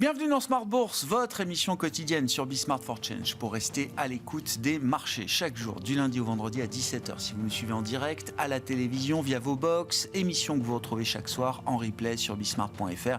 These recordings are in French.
Bienvenue dans Smart Bourse, votre émission quotidienne sur Bismart for Change pour rester à l'écoute des marchés chaque jour, du lundi au vendredi à 17h. Si vous nous suivez en direct, à la télévision, via vos box, émission que vous retrouvez chaque soir en replay sur bismart.fr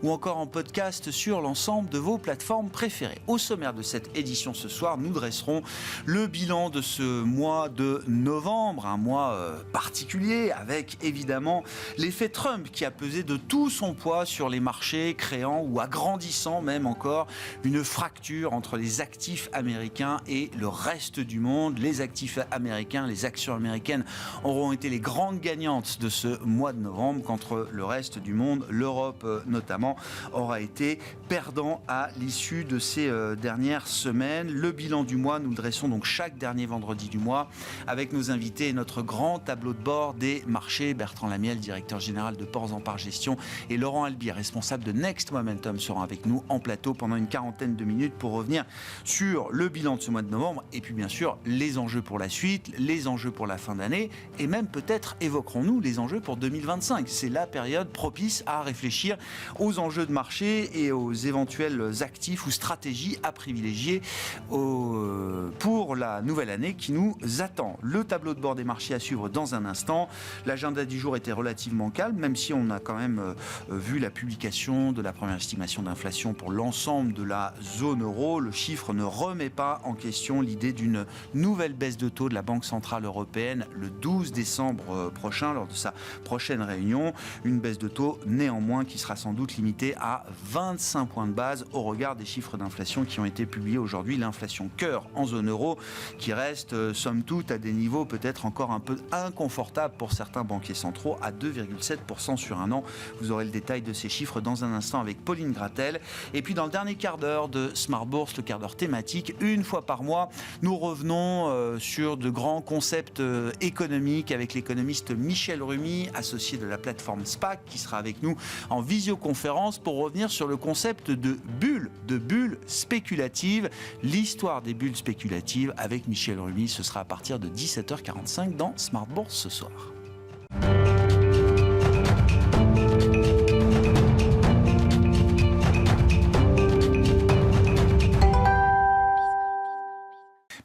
ou encore en podcast sur l'ensemble de vos plateformes préférées. Au sommaire de cette édition ce soir, nous dresserons le bilan de ce mois de novembre, un mois particulier avec évidemment l'effet Trump qui a pesé de tout son poids sur les marchés, créant ou agrandissant même encore une fracture entre les actifs américains et le reste du monde. Les actifs américains, les actions américaines auront été les grandes gagnantes de ce mois de novembre, contre le reste du monde, l'Europe notamment, aura été perdant à l'issue de ces dernières semaines. Le bilan du mois, nous le dressons donc chaque dernier vendredi du mois avec nos invités et notre grand tableau de bord des marchés. Bertrand Lamiel, directeur général de Ports en Par Gestion, et Laurent Albi, responsable de Next Momentum, seront avec nous en plateau pendant une quarantaine de minutes pour revenir sur le bilan de ce mois de novembre et puis bien sûr les enjeux pour la suite, les enjeux pour la fin d'année et même peut-être évoquerons-nous les enjeux pour 2025. C'est la période propice à réfléchir aux enjeux de marché et aux éventuels actifs ou stratégies à privilégier pour la nouvelle année qui nous attend. Le tableau de bord des marchés à suivre dans un instant. L'agenda du jour était relativement calme, même si on a quand même vu la publication de la première estimation d'inflation pour l'ensemble de la zone euro. Le chiffre ne remet pas en question l'idée d'une nouvelle baisse de taux de la Banque Centrale Européenne le 12 décembre prochain, lors de sa prochaine réunion. Une baisse de taux néanmoins qui sera sans doute limitée à 25 points de base au regard des chiffres d'inflation qui ont été publiés aujourd'hui. L'inflation cœur en zone euro qui reste somme toute à des niveaux peut-être encore un peu inconfortables pour certains banquiers centraux, à 2,7% sur un an. Vous aurez le détail de ces chiffres dans un instant avec Pauline Gratel. Et puis dans le dernier quart d'heure de Smart Bourse, le quart d'heure thématique, une fois par mois, nous revenons sur de grands concepts économiques avec l'économiste Michel Rumi, associé de la plateforme SPAC, qui sera avec nous en visioconférence pour revenir sur le concept de bulles spéculatives. L'histoire des bulles spéculatives avec Michel Rumi, ce sera à partir de 17h45 dans Smart Bourse ce soir.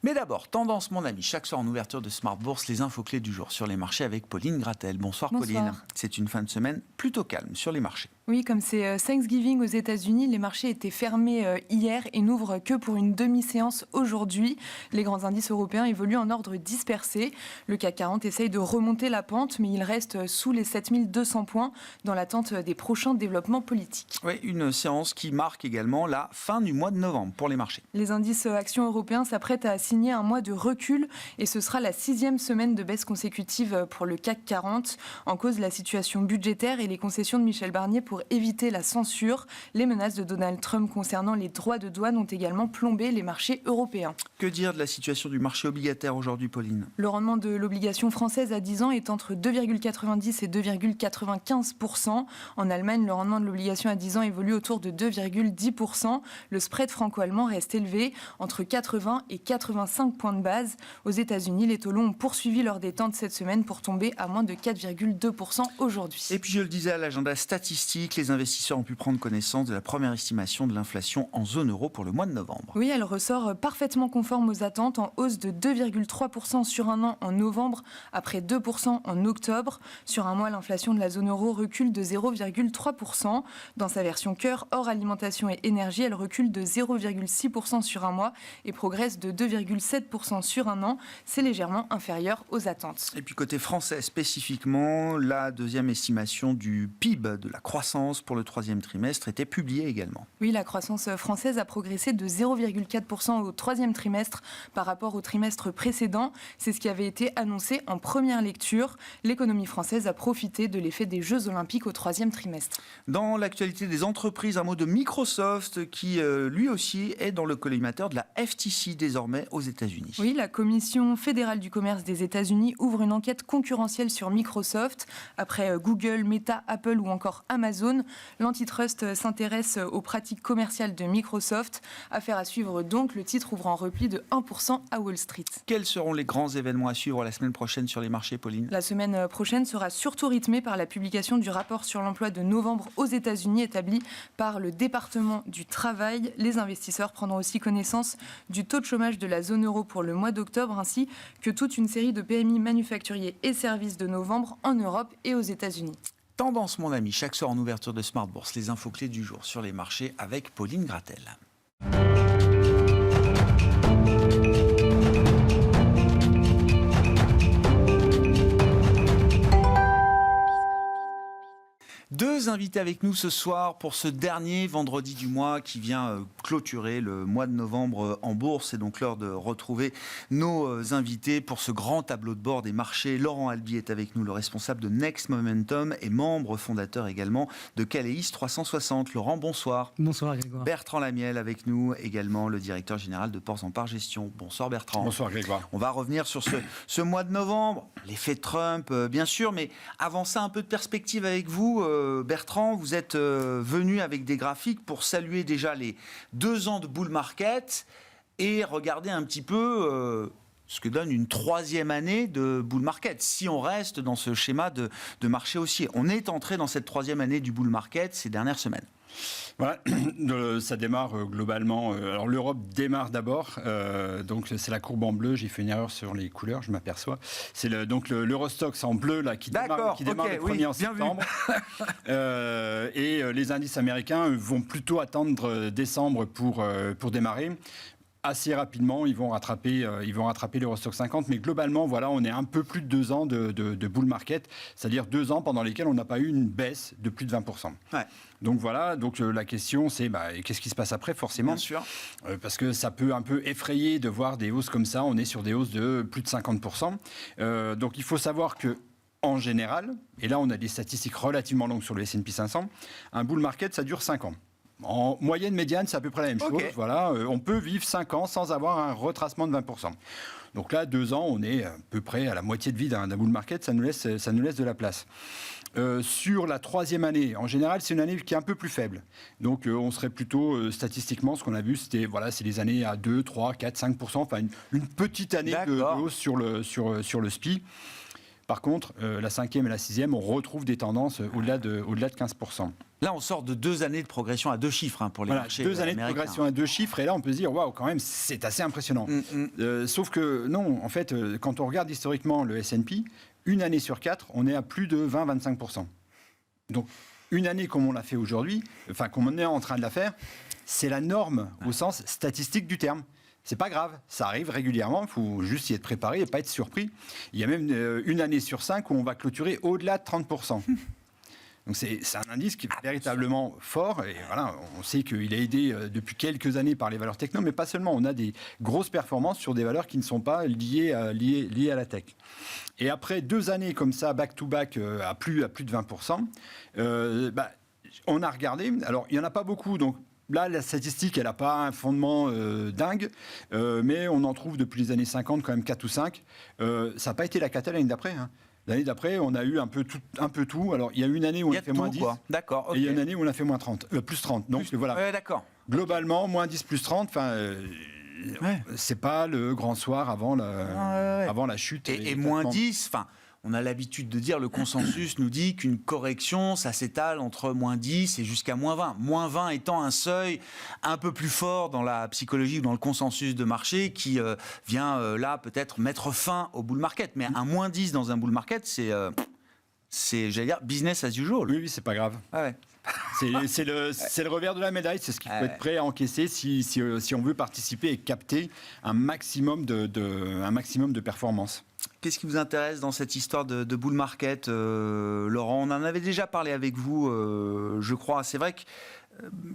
Mais d'abord, tendance mon ami, chaque soir en ouverture de Smart Bourse, les infos clés du jour sur les marchés avec Pauline Gratel. Bonsoir Pauline. C'est une fin de semaine plutôt calme sur les marchés. Oui, comme c'est Thanksgiving aux États-Unis, les marchés étaient fermés hier et n'ouvrent que pour une demi-séance aujourd'hui. Les grands indices européens évoluent en ordre dispersé. Le CAC 40 essaye de remonter la pente, mais il reste sous les 7200 points dans l'attente des prochains développements politiques. Oui, une séance qui marque également la fin du mois de novembre pour les marchés. Les indices actions européens s'apprêtent à signer un mois de recul et ce sera la 6e semaine de baisse consécutive pour le CAC 40. En cause, la situation budgétaire et les concessions de Michel Barnier pour éviter la censure. Les menaces de Donald Trump concernant les droits de douane ont également plombé les marchés européens. Que dire de la situation du marché obligataire aujourd'hui, Pauline ? Le rendement de l'obligation française à 10 ans est entre 2,90 et 2,95%. En Allemagne, le rendement de l'obligation à 10 ans évolue autour de 2,10%. Le spread franco-allemand reste élevé, entre 80 et 85 points de base. Aux États-Unis, les taux longs ont poursuivi leur détente cette semaine pour tomber à moins de 4,2% aujourd'hui. Et puis je le disais à l'agenda statistique, les investisseurs ont pu prendre connaissance de la première estimation de l'inflation en zone euro pour le mois de novembre. Oui, elle ressort parfaitement conforme aux attentes, en hausse de 2,3% sur un an en novembre, après 2% en octobre. Sur un mois, l'inflation de la zone euro recule de 0,3%. Dans sa version cœur, hors alimentation et énergie, elle recule de 0,6% sur un mois et progresse de 2,7% sur un an. C'est légèrement inférieur aux attentes. Et puis côté français spécifiquement, la deuxième estimation du PIB, de la croissance pour le troisième trimestre, était publiée également. Oui, la croissance française a progressé de 0,4% au troisième trimestre par rapport au trimestre précédent. C'est ce qui avait été annoncé en première lecture. L'économie française a profité de l'effet des Jeux Olympiques au troisième trimestre. Dans l'actualité des entreprises, un mot de Microsoft qui lui aussi est dans le collimateur de la FTC désormais aux États-Unis. Oui, la Commission fédérale du commerce des États-Unis ouvre une enquête concurrentielle sur Microsoft. Après Google, Meta, Apple ou encore Amazon, Amazon. L'antitrust s'intéresse aux pratiques commerciales de Microsoft. Affaire à suivre donc, le titre ouvre en repli de 1% à Wall Street. Quels seront les grands événements à suivre la semaine prochaine sur les marchés, Pauline ? La semaine prochaine sera surtout rythmée par la publication du rapport sur l'emploi de novembre aux États-Unis établi par le département du travail. Les investisseurs prendront aussi connaissance du taux de chômage de la zone euro pour le mois d'octobre, ainsi que toute une série de PMI manufacturiers et services de novembre en Europe et aux États-Unis. Tendance, mon ami, chaque soir en ouverture de Smart Bourse, les infos clés du jour sur les marchés avec Pauline Gratel. Deux invités avec nous ce soir pour ce dernier vendredi du mois qui vient clôturer le mois de novembre en bourse. C'est donc l'heure de retrouver nos invités pour ce grand tableau de bord des marchés. Laurent Albi est avec nous, le responsable de Next Momentum et membre fondateur également de Caleis 360. Laurent, bonsoir. Bonsoir Grégoire. Bertrand Lamiel avec nous, également le directeur général de Ports en Part Gestion. Bonsoir Bertrand. Bonsoir Grégoire. On va revenir sur ce mois de novembre, l'effet Trump bien sûr, mais avant ça un peu de perspective avec vous. Bertrand, vous êtes venu avec des graphiques pour saluer déjà les 2 ans de bull market et regarder un petit peu ce que donne une 3e année de bull market. Si on reste dans ce schéma de marché haussier, on est entré dans cette 3e année du bull market ces dernières semaines. Voilà, ça démarre globalement. Alors l'Europe démarre d'abord, donc c'est la courbe en bleu. J'ai fait une erreur sur les couleurs, je m'aperçois. C'est donc l'Eurostoxx en bleu là qui démarre le 1er en septembre. Et les indices américains vont plutôt attendre décembre pour démarrer. Assez rapidement, ils vont rattraper l'Eurostoxx 50, mais globalement, voilà, on est un peu plus de 2 ans de bull market, c'est-à-dire 2 ans pendant lesquels on n'a pas eu une baisse de plus de 20%. Ouais. Donc voilà, la question c'est qu'est-ce qui se passe après, forcément. Bien sûr. Parce que ça peut un peu effrayer de voir des hausses comme ça, on est sur des hausses de plus de 50%. Donc il faut savoir que en général, et là on a des statistiques relativement longues sur le S&P 500, un bull market ça dure 5 ans. En moyenne médiane, c'est à peu près la même chose. Voilà, on peut vivre 5 ans sans avoir un retracement de 20%. Donc là, 2 ans, on est à peu près à la moitié de vie d'un bull market, ça nous laisse de la place. Sur la 3e année, en général, c'est une année qui est un peu plus faible. Donc on serait plutôt, statistiquement, ce qu'on a vu, c'est des années à 2, 3, 4, 5%, enfin une petite année de hausse sur le SPI. Par contre, la 5e et la 6e, on retrouve des tendances au-delà de 15%. Là, on sort de 2 années de progression à 2 chiffres pour les marchés américains. 2 années de progression à 2 chiffres, et là, on peut se dire, waouh, quand même, c'est assez impressionnant. Sauf que, non, en fait, quand on regarde historiquement le S&P, une année sur 4, on est à plus de 20-25%. Donc, une année comme on l'a fait aujourd'hui, enfin, comme on est en train de la faire, c'est la norme au sens statistique du terme. C'est pas grave, ça arrive régulièrement, il faut juste y être préparé et pas être surpris. Il y a même une année sur 5 où on va clôturer au-delà de 30%. Donc c'est un indice qui est véritablement fort, et voilà, on sait qu'il est aidé depuis quelques années par les valeurs techno, mais pas seulement, on a des grosses performances sur des valeurs qui ne sont pas liées à la tech. Et après 2 années comme ça, back-to-back, à plus de 20%, on a regardé, alors il n'y en a pas beaucoup, donc là, la statistique, elle n'a pas un fondement dingue, mais on en trouve depuis les années 50 quand même 4 ou 5. Ça n'a pas été la cata l'année d'après. L'année d'après, on a eu un peu tout. Alors, il y a une année où on a fait moins 10. D'accord, okay. Et il y a une année où on a fait moins 30, plus 30. Donc, voilà. Ouais, d'accord. Globalement, moins 10, plus 30, c'est pas le grand soir avant la chute. Et moins 10, on a l'habitude de dire, le consensus nous dit qu'une correction, ça s'étale entre moins 10 et jusqu'à moins 20. Moins 20 étant un seuil un peu plus fort dans la psychologie ou dans le consensus de marché qui vient là peut-être mettre fin au bull market. Mais un moins 10 dans un bull market, c'est j'allais dire, business as usual. Oui, c'est pas grave. Ah ouais. C'est le revers de la médaille, c'est ce qu'il faut être prêt à encaisser si on veut participer et capter un maximum de performance. Qu'est-ce qui vous intéresse dans cette histoire de bull market, Laurent ? On en avait déjà parlé avec vous, je crois. C'est vrai que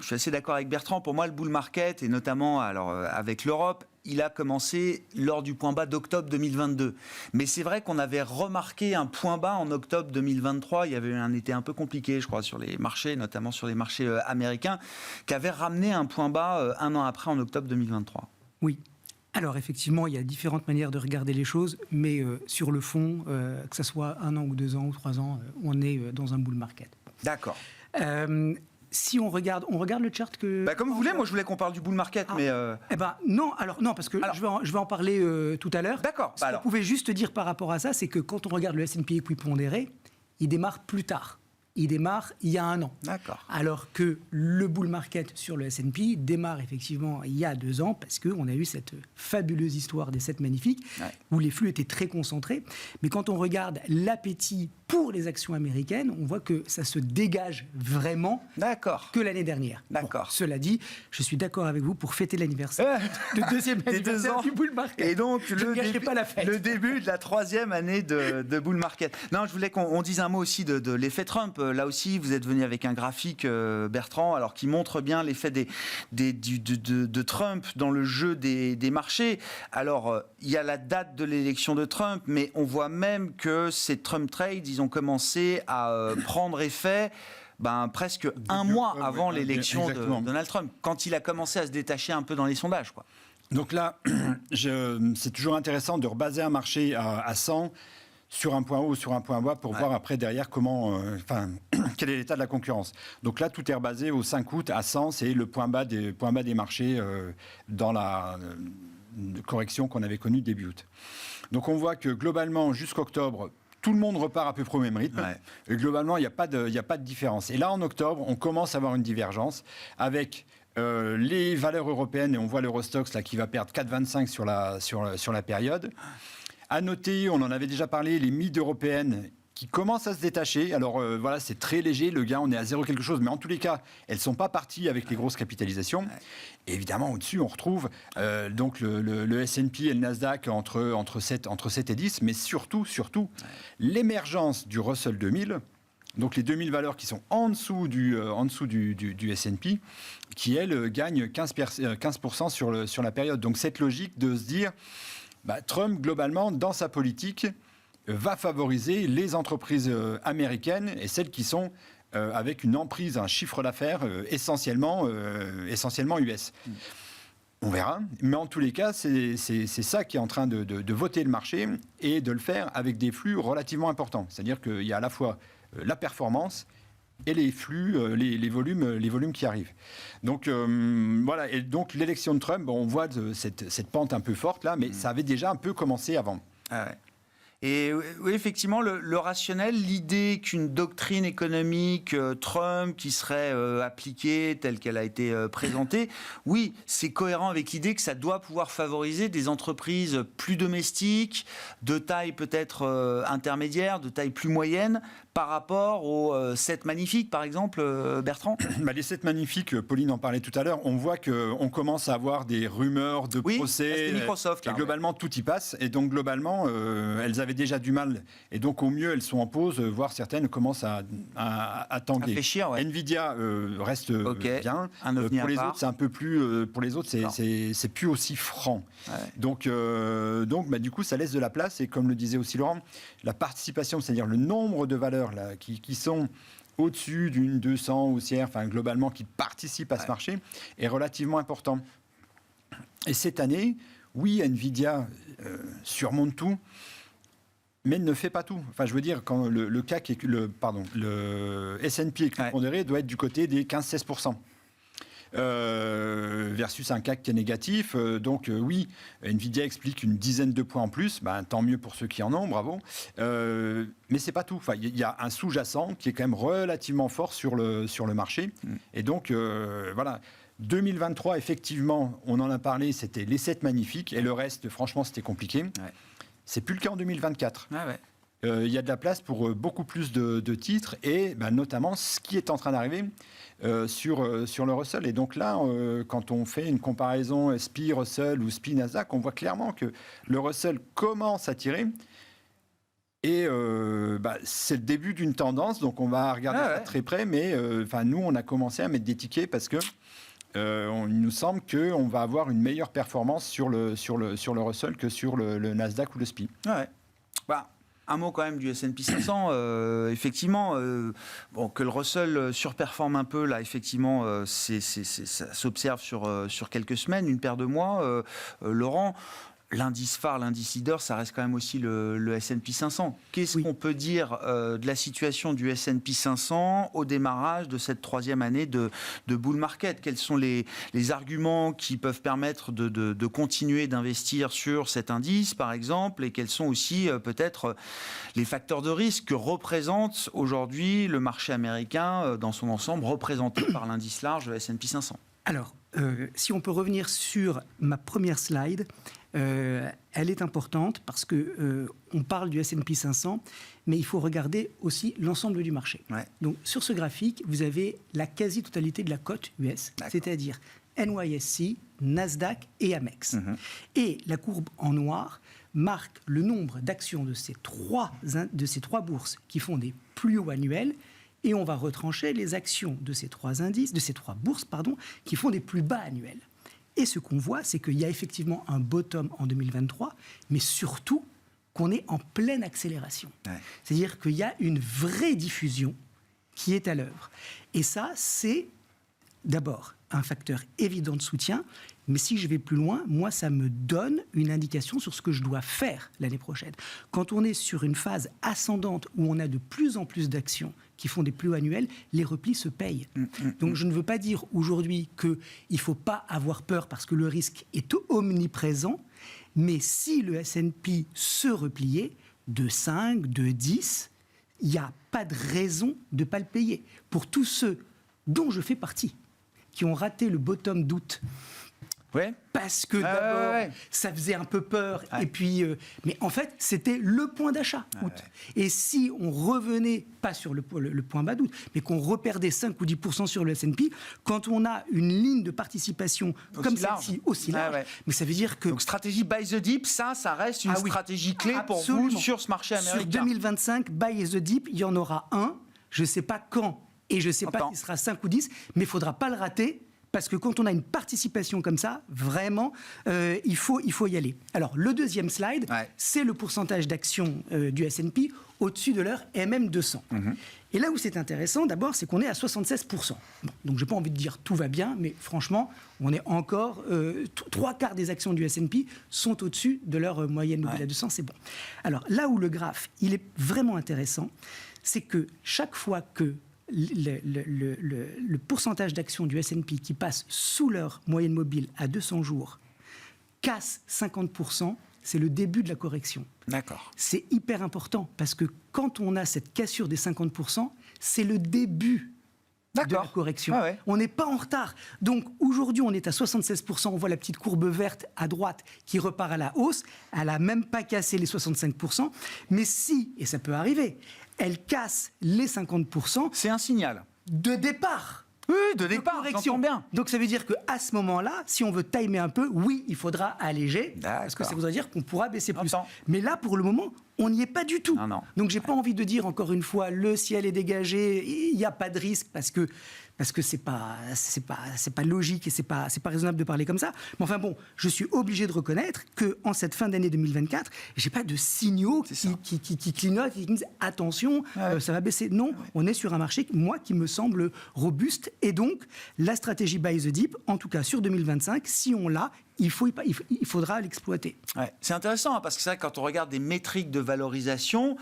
je suis assez d'accord avec Bertrand. Pour moi, le bull market, et notamment avec l'Europe, il a commencé lors du point bas d'octobre 2022. Mais c'est vrai qu'on avait remarqué un point bas en octobre 2023. Il y avait eu un été un peu compliqué, je crois, sur les marchés, notamment sur les marchés américains, qui avait ramené un point bas 1 an après, en octobre 2023. Oui. Alors effectivement, il y a différentes manières de regarder les choses, mais sur le fond, que ce soit 1 an ou 2 ans ou 3 ans, on est dans un bull market. D'accord. Si on regarde le chart que... Comme vous voulez, moi je voulais qu'on parle du bull market, mais... Non, parce que je vais en parler tout à l'heure. D'accord. Ce qu'on pouvait juste dire par rapport à ça, c'est que quand on regarde le S&P équipondéré, il démarre plus tard. Il démarre il y a 1 an. D'accord. Alors que le bull market sur le S&P démarre effectivement il y a 2 ans parce qu'on a eu cette fabuleuse histoire des 7 magnifiques où les flux étaient très concentrés. Mais quand on regarde l'appétit pour les actions américaines, on voit que ça se dégage vraiment que l'année dernière. D'accord. Bon, cela dit, je suis d'accord avec vous pour fêter l'anniversaire de deuxième anniversaire du bull market. Et donc, je ne gâcherai pas la fête. Le début de la 3e année de bull market. Non, je voulais qu'on dise un mot aussi de l'effet Trump. Là aussi, vous êtes venu avec un graphique, Bertrand, alors qui montre bien l'effet de Trump dans le jeu des marchés. Alors, il y a la date de l'élection de Trump, mais on voit même que ces Trump trades, ils ont commencé à prendre effet presque un mois avant l'élection de Donald Trump, quand il a commencé à se détacher un peu dans les sondages, quoi. Donc là, c'est toujours intéressant de rebaser un marché à 100 sur un point haut ou sur un point bas pour voir après derrière quel est l'état de la concurrence. Donc là, tout est rebasé au 5 août à 100, c'est le point bas des marchés dans la correction qu'on avait connue début août. Donc on voit que globalement, jusqu'octobre, tout le monde repart à peu près au même rythme. Et globalement, il n'y a pas de différence. Et là, en octobre, on commence à avoir une divergence avec les valeurs européennes, et on voit l'Eurostoxx là, qui va perdre 4,25 sur la période. À noter, on en avait déjà parlé, les mid européennes qui commencent à se détacher. Alors c'est très léger, le gain, on est à 0 quelque chose, mais en tous les cas, elles ne sont pas parties avec les grosses capitalisations. Et évidemment, au-dessus, on retrouve donc le S&P et le Nasdaq entre 7 et 10, mais surtout l'émergence du Russell 2000, donc les 2000 valeurs qui sont en dessous du S&P, qui, elles, gagnent 15% sur la période. Donc cette logique de se dire... Trump, globalement, dans sa politique, va favoriser les entreprises américaines et celles qui sont avec une emprise, un chiffre d'affaires essentiellement US. On verra, mais en tous les cas, c'est ça qui est en train de voter le marché et de le faire avec des flux relativement importants. C'est-à-dire qu'il y a à la fois la performance et les flux, les volumes qui arrivent. Donc voilà, et donc l'élection de Trump, on voit cette pente un peu forte là, mais ça avait déjà un peu commencé avant. Et oui, effectivement, le rationnel, l'idée qu'une doctrine économique Trump qui serait appliquée telle qu'elle a été présentée, oui, c'est cohérent avec l'idée que ça doit pouvoir favoriser des entreprises plus domestiques, de taille peut-être intermédiaire, de taille plus moyenne, par rapport aux 7 magnifiques, par exemple, Bertrand. Les 7 magnifiques, Pauline en parlait tout à l'heure, on voit qu'on commence à avoir des rumeurs de procès. Microsoft. Et globalement, tout y passe. Et donc, globalement, elles avaient déjà du mal. Et donc, au mieux, elles sont en pause, voire certaines commencent à tanguer. Fléchir, Nvidia reste bien. Pour les autres, c'est un peu plus... pour les autres, c'est plus aussi franc. Donc, du coup, ça laisse de la place. Et comme le disait aussi Laurent, la participation, c'est-à-dire le nombre de valeurs là, qui sont au-dessus d'une 200 haussières, globalement, qui participent à ce marché, est relativement important. Et cette année, oui, Nvidia surmonte tout, mais ne fait pas tout. Je veux dire, quand le CAC le S&P pondéré doit être du côté des 15-16%. Versus un CAC qui est négatif. Donc oui, Nvidia explique une dizaine de points en plus, tant mieux pour ceux qui en ont, bravo. Mais c'est pas tout. Il y a un sous-jacent qui est quand même relativement fort sur le marché. Et donc voilà. 2023, effectivement, on en a parlé, c'était les 7 magnifiques, et le reste, franchement, c'était compliqué. C'est plus le cas en 2024. Il y a de la place pour beaucoup plus de titres, et notamment ce qui est en train d'arriver sur le Russell. Et donc là, quand on fait une comparaison SPI Russell ou SPI Nasdaq, on voit clairement que le Russell commence à tirer. Et c'est le début d'une tendance, donc on va regarder ça très près. Mais nous, on a commencé à mettre des tickets parce que il nous semble qu'on va avoir une meilleure performance sur le Russell que sur le Nasdaq ou le SPI. Un mot quand même du S&P 500, effectivement, que le Russell surperforme un peu, là, effectivement, ça s'observe sur quelques semaines, une paire de mois. Laurent, l'indice phare, l'indice leader, ça reste quand même aussi le S&P 500. Qu'est-ce qu'on peut dire de la situation du S&P 500 au démarrage de cette troisième année de bull market? Quels sont les arguments qui peuvent permettre de continuer d'investir sur cet indice, par exemple, et quels sont aussi peut-être les facteurs de risque que représente aujourd'hui le marché américain dans son ensemble, représenté par l'indice large, le S&P 500? Alors, si on peut revenir sur ma première slide, elle est importante parce que on parle du S&P 500, mais il faut regarder aussi l'ensemble du marché. Ouais. Donc, sur ce graphique, vous avez la quasi-totalité de la cote US, c'est-à-dire NYSE, Nasdaq et Amex. Et la courbe en noir marque le nombre d'actions de ces trois bourses qui font des plus hauts annuels. Et on va retrancher les actions de ces trois bourses, qui font des plus bas annuels. Et ce qu'on voit, c'est qu'il y a effectivement un bottom en 2023, mais surtout qu'on est en pleine accélération. Ouais. C'est-à-dire qu'il y a une vraie diffusion qui est à l'œuvre. Et ça, c'est d'abord un facteur évident de soutien, mais si je vais plus loin, moi, ça me donne une indication sur ce que je dois faire l'année prochaine. Quand on est sur une phase ascendante où on a de plus en plus d'actions qui font des plus hauts annuels, les replis se payent. Donc je ne veux pas dire aujourd'hui qu'il ne faut pas avoir peur parce que le risque est omniprésent, mais si le S&P se repliait de 5, de 10, il n'y a pas de raison de ne pas le payer. Pour tous ceux dont je fais partie, qui ont raté le bottom d'août, ouais. Parce que d'abord, ça faisait un peu peur. Ouais. Et puis, mais en fait, c'était le point d'achat août. Ouais. Et si on revenait, pas sur le point bas d'août, mais qu'on reperdait 5 ou 10% sur le S&P, quand on a une ligne de participation aussi comme celle-ci, aussi large, mais ça veut dire que... Donc, stratégie buy the dip, ça reste une stratégie clé pour vous sur ce marché américain. Sur 2025, buy the dip, il y en aura un. Je ne sais pas quand et je ne sais pas s'il sera 5 ou 10, mais il ne faudra pas le rater. Parce que quand on a une participation comme ça, vraiment, il faut y aller. Alors, le deuxième slide, c'est le pourcentage d'actions du S&P au-dessus de leur MM200. Et là où c'est intéressant, d'abord, c'est qu'on est à 76%. Bon, donc, je n'ai pas envie de dire tout va bien, mais franchement, on est encore... 3/4 des actions du S&P sont au-dessus de leur moyenne mobile à 200, c'est bon. Alors, là où le graphe, il est vraiment intéressant, c'est que chaque fois que le pourcentage d'actions du S&P qui passe sous leur moyenne mobile à 200 jours casse 50%, c'est le début de la correction. D'accord. C'est hyper important parce que quand on a cette cassure des 50%, c'est le début de la correction. Ah ouais. On n'est pas en retard. Donc aujourd'hui, on est à 76%. On voit la petite courbe verte à droite qui repart à la hausse. Elle n'a même pas cassé les 65%. Mais si, et ça peut arriver, elle casse les 50%... C'est un signal. De départ. Oui, de départ, j'entends bien. Donc ça veut dire qu'à ce moment-là, si on veut timer un peu, oui, il faudra alléger, parce que ça voudrait dire qu'on pourra baisser plus. Mais là, pour le moment, on n'y est pas du tout. Non. Donc j'ai pas envie de dire, encore une fois, le ciel est dégagé, il n'y a pas de risque, parce que c'est pas logique et c'est pas raisonnable de parler comme ça. Mais enfin bon, je suis obligé de reconnaître que en cette fin d'année 2024, j'ai pas de signaux qui clignotent et qui me disent attention, ça va baisser. Non, on est sur un marché qui me semble robuste et donc la stratégie buy the dip, en tout cas sur 2025, si on l'a, il faudra l'exploiter. Ouais. C'est intéressant parce que c'est vrai que quand on regarde des métriques de valorisation,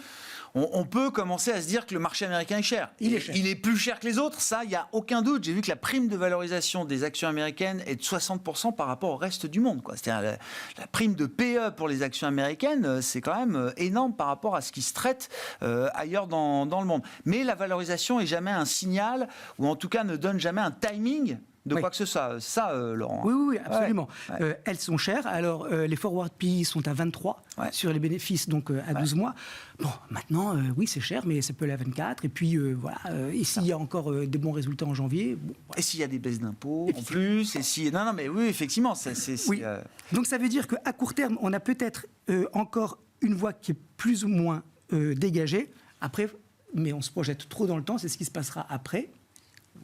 on peut commencer à se dire que le marché américain est cher. Il est plus cher que les autres, ça, il n'y a aucun doute. J'ai vu que la prime de valorisation des actions américaines est de 60% par rapport au reste du monde, quoi. C'est-à-dire la prime de PE pour les actions américaines, c'est quand même énorme par rapport à ce qui se traite ailleurs dans le monde. Mais la valorisation n'est jamais un signal, ou en tout cas ne donne jamais un timing de quoi que ce soit. Ça, Laurent. Oui, absolument. Ouais. Elles sont chères. Alors, les forward PE sont à 23 sur les bénéfices, donc à 12 mois. Bon, maintenant, oui, c'est cher, mais ça peut aller à 24. Et puis, voilà. Et s'il y a encore des bons résultats en janvier... Bon, et s'il y a des baisses d'impôts, en plus, et si... Non, mais oui, effectivement, oui. Donc, ça veut dire qu'à court terme, on a peut-être encore une voie qui est plus ou moins dégagée. Après, mais on se projette trop dans le temps, c'est ce qui se passera après.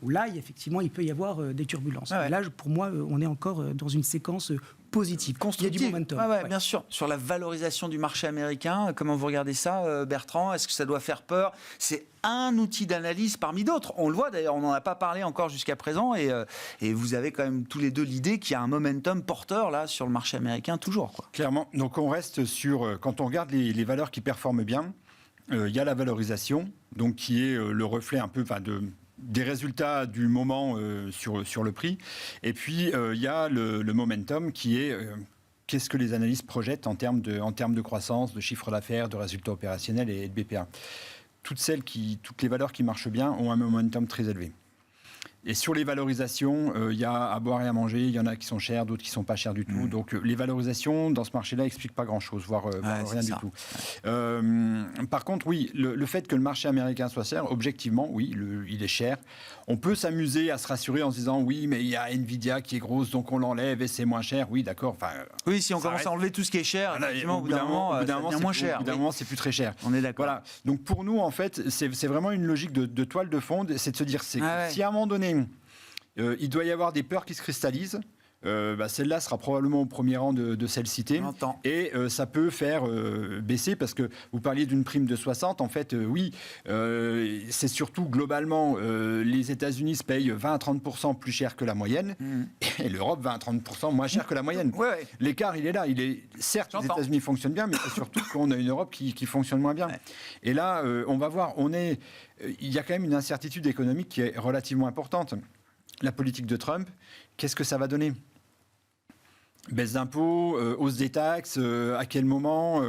Où là, effectivement, il peut y avoir des turbulences. Là, pour moi, on est encore dans une séquence positive. Il y a du momentum. Ouais. Bien sûr. Sur la valorisation du marché américain, comment vous regardez ça, Bertrand? Est-ce que ça doit faire peur? C'est un outil d'analyse parmi d'autres. On le voit d'ailleurs, on n'en a pas parlé encore jusqu'à présent, et vous avez quand même tous les deux l'idée qu'il y a un momentum porteur là sur le marché américain toujours, quoi. Clairement. Donc on reste sur, quand on regarde les valeurs qui performent bien, il y a la valorisation, donc qui est le reflet un peu des résultats du moment sur le prix. Et puis il y a le momentum qui est qu'est-ce que les analystes projettent en termes de croissance, de chiffre d'affaires, de résultats opérationnels et de BPA. Toutes les valeurs qui marchent bien ont un momentum très élevé. Et sur les valorisations, il y a à boire et à manger. Il y en a qui sont chers, d'autres qui ne sont pas chers du tout. Donc les valorisations dans ce marché-là n'expliquent pas grand-chose, voire rien du tout. Par contre, oui, le fait que le marché américain soit cher, objectivement, oui, il est cher. On peut s'amuser à se rassurer en se disant oui, mais il y a Nvidia qui est grosse, donc on l'enlève et c'est moins cher. Oui, d'accord. Oui, si on commence à enlever tout ce qui est cher, effectivement, au bout d'un moment, ça devient moins cher. Au bout d'un moment, c'est plus très cher. On est d'accord. Voilà. Donc pour nous, en fait, c'est vraiment une logique de toile de fond. C'est de se dire, si à un moment donné, il doit y avoir des peurs qui se cristallisent. Celle-là sera probablement au premier rang de celles citées. Et ça peut faire baisser, parce que vous parliez d'une prime de 60. En fait, oui, c'est surtout globalement, les États-Unis se payent 20 à 30% plus cher que la moyenne, et l'Europe 20 à 30% moins cher que la moyenne. Ouais. L'écart, il est là. Certes, les États-Unis fonctionnent bien, mais c'est surtout qu'on a une Europe qui fonctionne moins bien. Ouais. Et là, on va voir, il y a quand même une incertitude économique qui est relativement importante. La politique de Trump, qu'est-ce que ça va donner ? Baisse d'impôts, hausse des taxes, à quel moment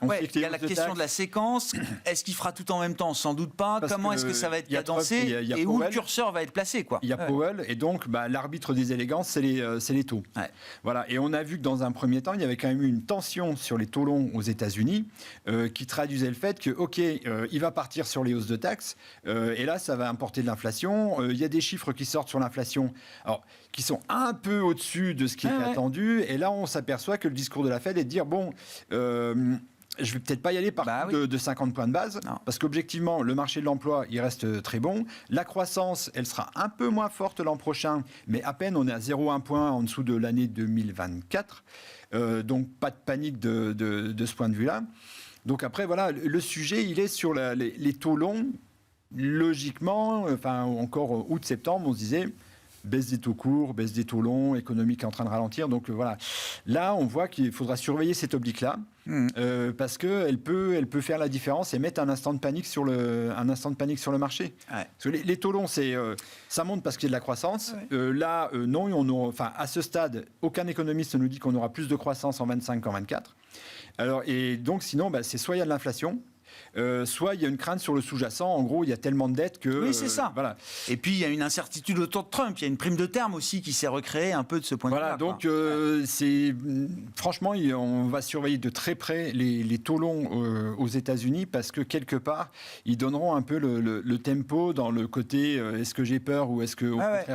il y a la question de la séquence. Est-ce qu'il fera tout en même temps? Sans doute pas. Comment est-ce que ça va être cadencé et où le curseur va être placé, quoi. Il y a Powell, et donc l'arbitre des élégances, c'est les taux. Ouais. Voilà. Et on a vu que dans un premier temps, il y avait quand même eu une tension sur les taux longs aux États-Unis qui traduisait le fait que, il va partir sur les hausses de taxes, et là, ça va importer de l'inflation. Il y a des chiffres qui sortent sur l'inflation, qui sont un peu au-dessus de ce qui était attendu. Et là, on s'aperçoit que le discours de la Fed est de dire, je vais peut-être pas y aller de 50 points de base, parce qu'objectivement, le marché de l'emploi, il reste très bon. La croissance, elle sera un peu moins forte l'an prochain, mais à peine, on est à 0,1 point en dessous de l'année 2024. Donc, pas de panique de ce point de vue-là. Donc après, voilà, le sujet, il est sur les taux longs. Logiquement, encore août-septembre, on se disait... baisse des taux courts, baisse des taux longs, économie qui est en train de ralentir. Donc voilà, là on voit qu'il faudra surveiller cette oblique-là, parce qu'elle peut faire la différence et mettre un instant de panique sur le marché. Ouais. Parce que les taux longs, ça monte parce qu'il y a de la croissance. Ouais. Non, à ce stade, aucun économiste ne nous dit qu'on aura plus de croissance en 25 qu'en 24. Et donc sinon, c'est soit il y a de l'inflation, soit il y a une crainte sur le sous-jacent. En gros, il y a tellement de dettes que... Oui, c'est ça. Voilà. Et puis, il y a une incertitude autour de Trump. Il y a une prime de terme aussi qui s'est recréée un peu de ce point de vue-là. Donc, franchement, on va surveiller de très près les taux longs aux États-Unis, parce que quelque part, ils donneront un peu le tempo dans le côté est-ce que j'ai peur ou est-ce que...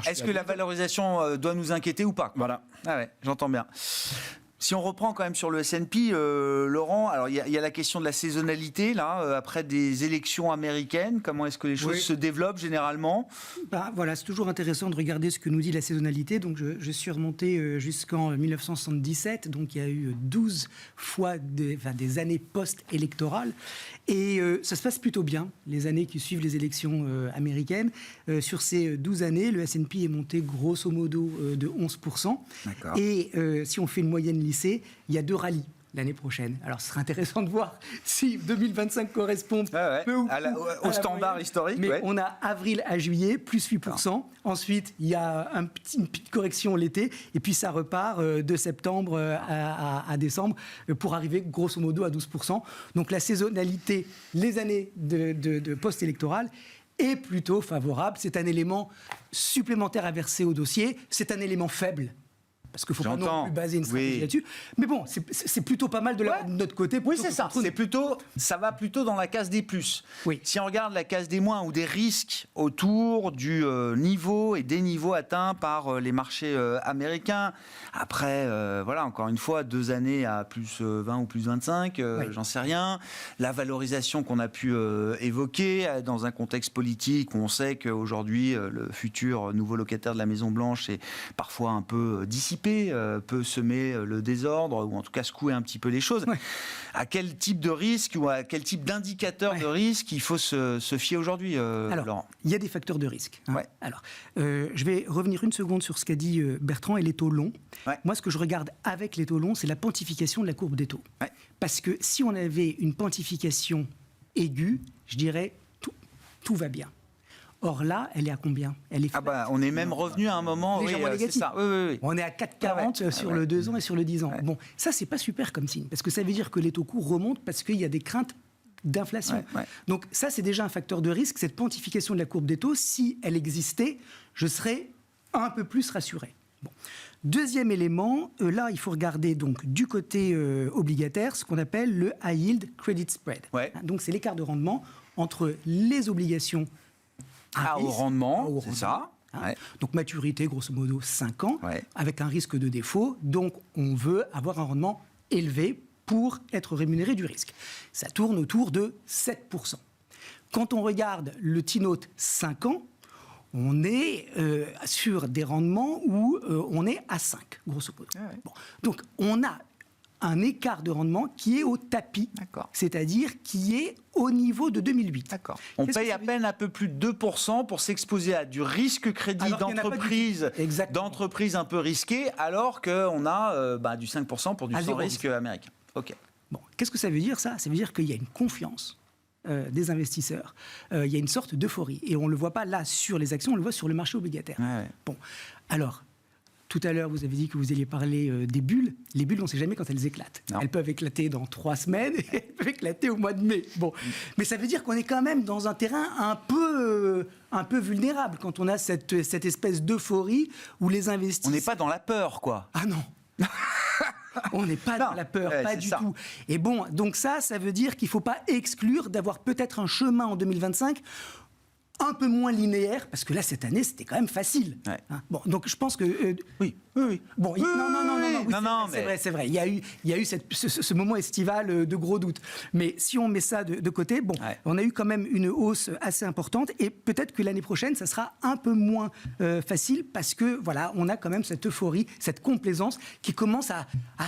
Est-ce que la valorisation doit nous inquiéter ou pas? Voilà. J'entends bien. Si on reprend quand même sur le S&P, Laurent, alors il y a la question de la saisonnalité, là, après des élections américaines. Comment est-ce que les choses se développent généralement? Voilà, c'est toujours intéressant de regarder ce que nous dit la saisonnalité. Donc je suis remonté jusqu'en 1977, donc il y a eu 12 fois des années post-électorales. Et ça se passe plutôt bien, les années qui suivent les élections américaines. Sur ces 12 années, le S&P est monté grosso modo de 11%. D'accord. Et si on fait une moyenne lissée, il y a 2 rallyes l'année prochaine. Alors, ce serait intéressant de voir si 2025 correspond peu ou prou au standard historique. Mais on a avril à juillet, plus 8%. Ensuite, il y a une petite correction l'été. Et puis, ça repart de septembre à décembre pour arriver grosso modo à 12%. Donc, la saisonnalité, les années de post-électorales, est plutôt favorable. C'est un élément supplémentaire à verser au dossier. C'est un élément faible. Parce qu'il ne faut pas non plus baser une stratégie là-dessus. Mais bon, c'est plutôt pas mal de notre côté. Oui, c'est ça. Ça va plutôt dans la case des plus. Oui. Si on regarde la case des moins ou des risques autour du niveau et des niveaux atteints par les marchés américains, après, encore une fois, 2 années à plus 20 ou plus 25, j'en sais rien. La valorisation qu'on a pu évoquer dans un contexte politique où on sait qu'aujourd'hui, le futur nouveau locataire de la Maison-Blanche est parfois un peu dissipé anticipé peut semer le désordre ou en tout cas secouer un petit peu les choses. Ouais. À quel type de risque ou à quel type d'indicateur de risque il faut se fier aujourd'hui, Laurent ? Il y a des facteurs de risque. Ouais. Alors, je vais revenir une seconde sur ce qu'a dit Bertrand et les taux longs. Ouais. Moi, ce que je regarde avec les taux longs, c'est la pontification de la courbe des taux. Ouais. Parce que si on avait une pontification aiguë, je dirais tout va bien. Or là, elle est à combien ? Elle est on est même revenu à un moment légèrement négatif. Ça. Oui. On est à 4,40 sur le 2 ans et sur le 10 ans. Ouais. Bon, ça, c'est pas super comme signe, parce que ça veut dire que les taux courts remontent parce qu'il y a des craintes d'inflation. Ouais. Donc ça, c'est déjà un facteur de risque. Cette pontification de la courbe des taux, si elle existait, je serais un peu plus rassuré. Bon. Deuxième élément, là, il faut regarder donc du côté obligataire ce qu'on appelle le high yield credit spread. Ouais. Donc c'est l'écart de rendement entre les obligations à haut rendement, c'est ça. Ouais. Donc maturité, grosso modo, 5 ans, avec un risque de défaut. Donc on veut avoir un rendement élevé pour être rémunéré du risque. Ça tourne autour de 7%. Quand on regarde le T-Note 5 ans, on est sur des rendements où on est à 5, grosso modo. Ouais. Bon. Donc on a un écart de rendement qui est au tapis, c'est-à-dire qui est au niveau de 2008. D'accord. On paye à peine un peu plus de 2% pour s'exposer à du risque crédit d'entreprise un peu risqué, alors qu'on a du 5% pour du sans risque américain. Ok. Bon, qu'est-ce que ça veut dire, ça ? Ça veut dire qu'il y a une confiance des investisseurs. Il y a une sorte d'euphorie. Et on ne le voit pas là sur les actions, on le voit sur le marché obligataire. Ouais. Bon, alors... Tout à l'heure, vous avez dit que vous alliez parler des bulles. Les bulles, on ne sait jamais quand elles éclatent. Non. Elles peuvent éclater dans 3 semaines et elles peuvent éclater au mois de mai. Bon. Mais ça veut dire qu'on est quand même dans un terrain un peu vulnérable quand on a cette espèce d'euphorie où les investisseurs... On n'est pas dans la peur, quoi. Ah non. On n'est pas dans la peur, pas du tout. Et bon, donc ça veut dire qu'il ne faut pas exclure d'avoir peut-être un chemin en 2025 un peu moins linéaire, parce que là, cette année, c'était quand même facile. Ouais. Hein. Bon, donc je pense que... Oui. Bon, non, c'est vrai. Il y a eu ce moment estival de gros doutes. Mais si on met ça de côté, bon, on a eu quand même une hausse assez importante, et peut-être que l'année prochaine, ça sera un peu moins facile, parce que, voilà, on a quand même cette euphorie, cette complaisance qui commence à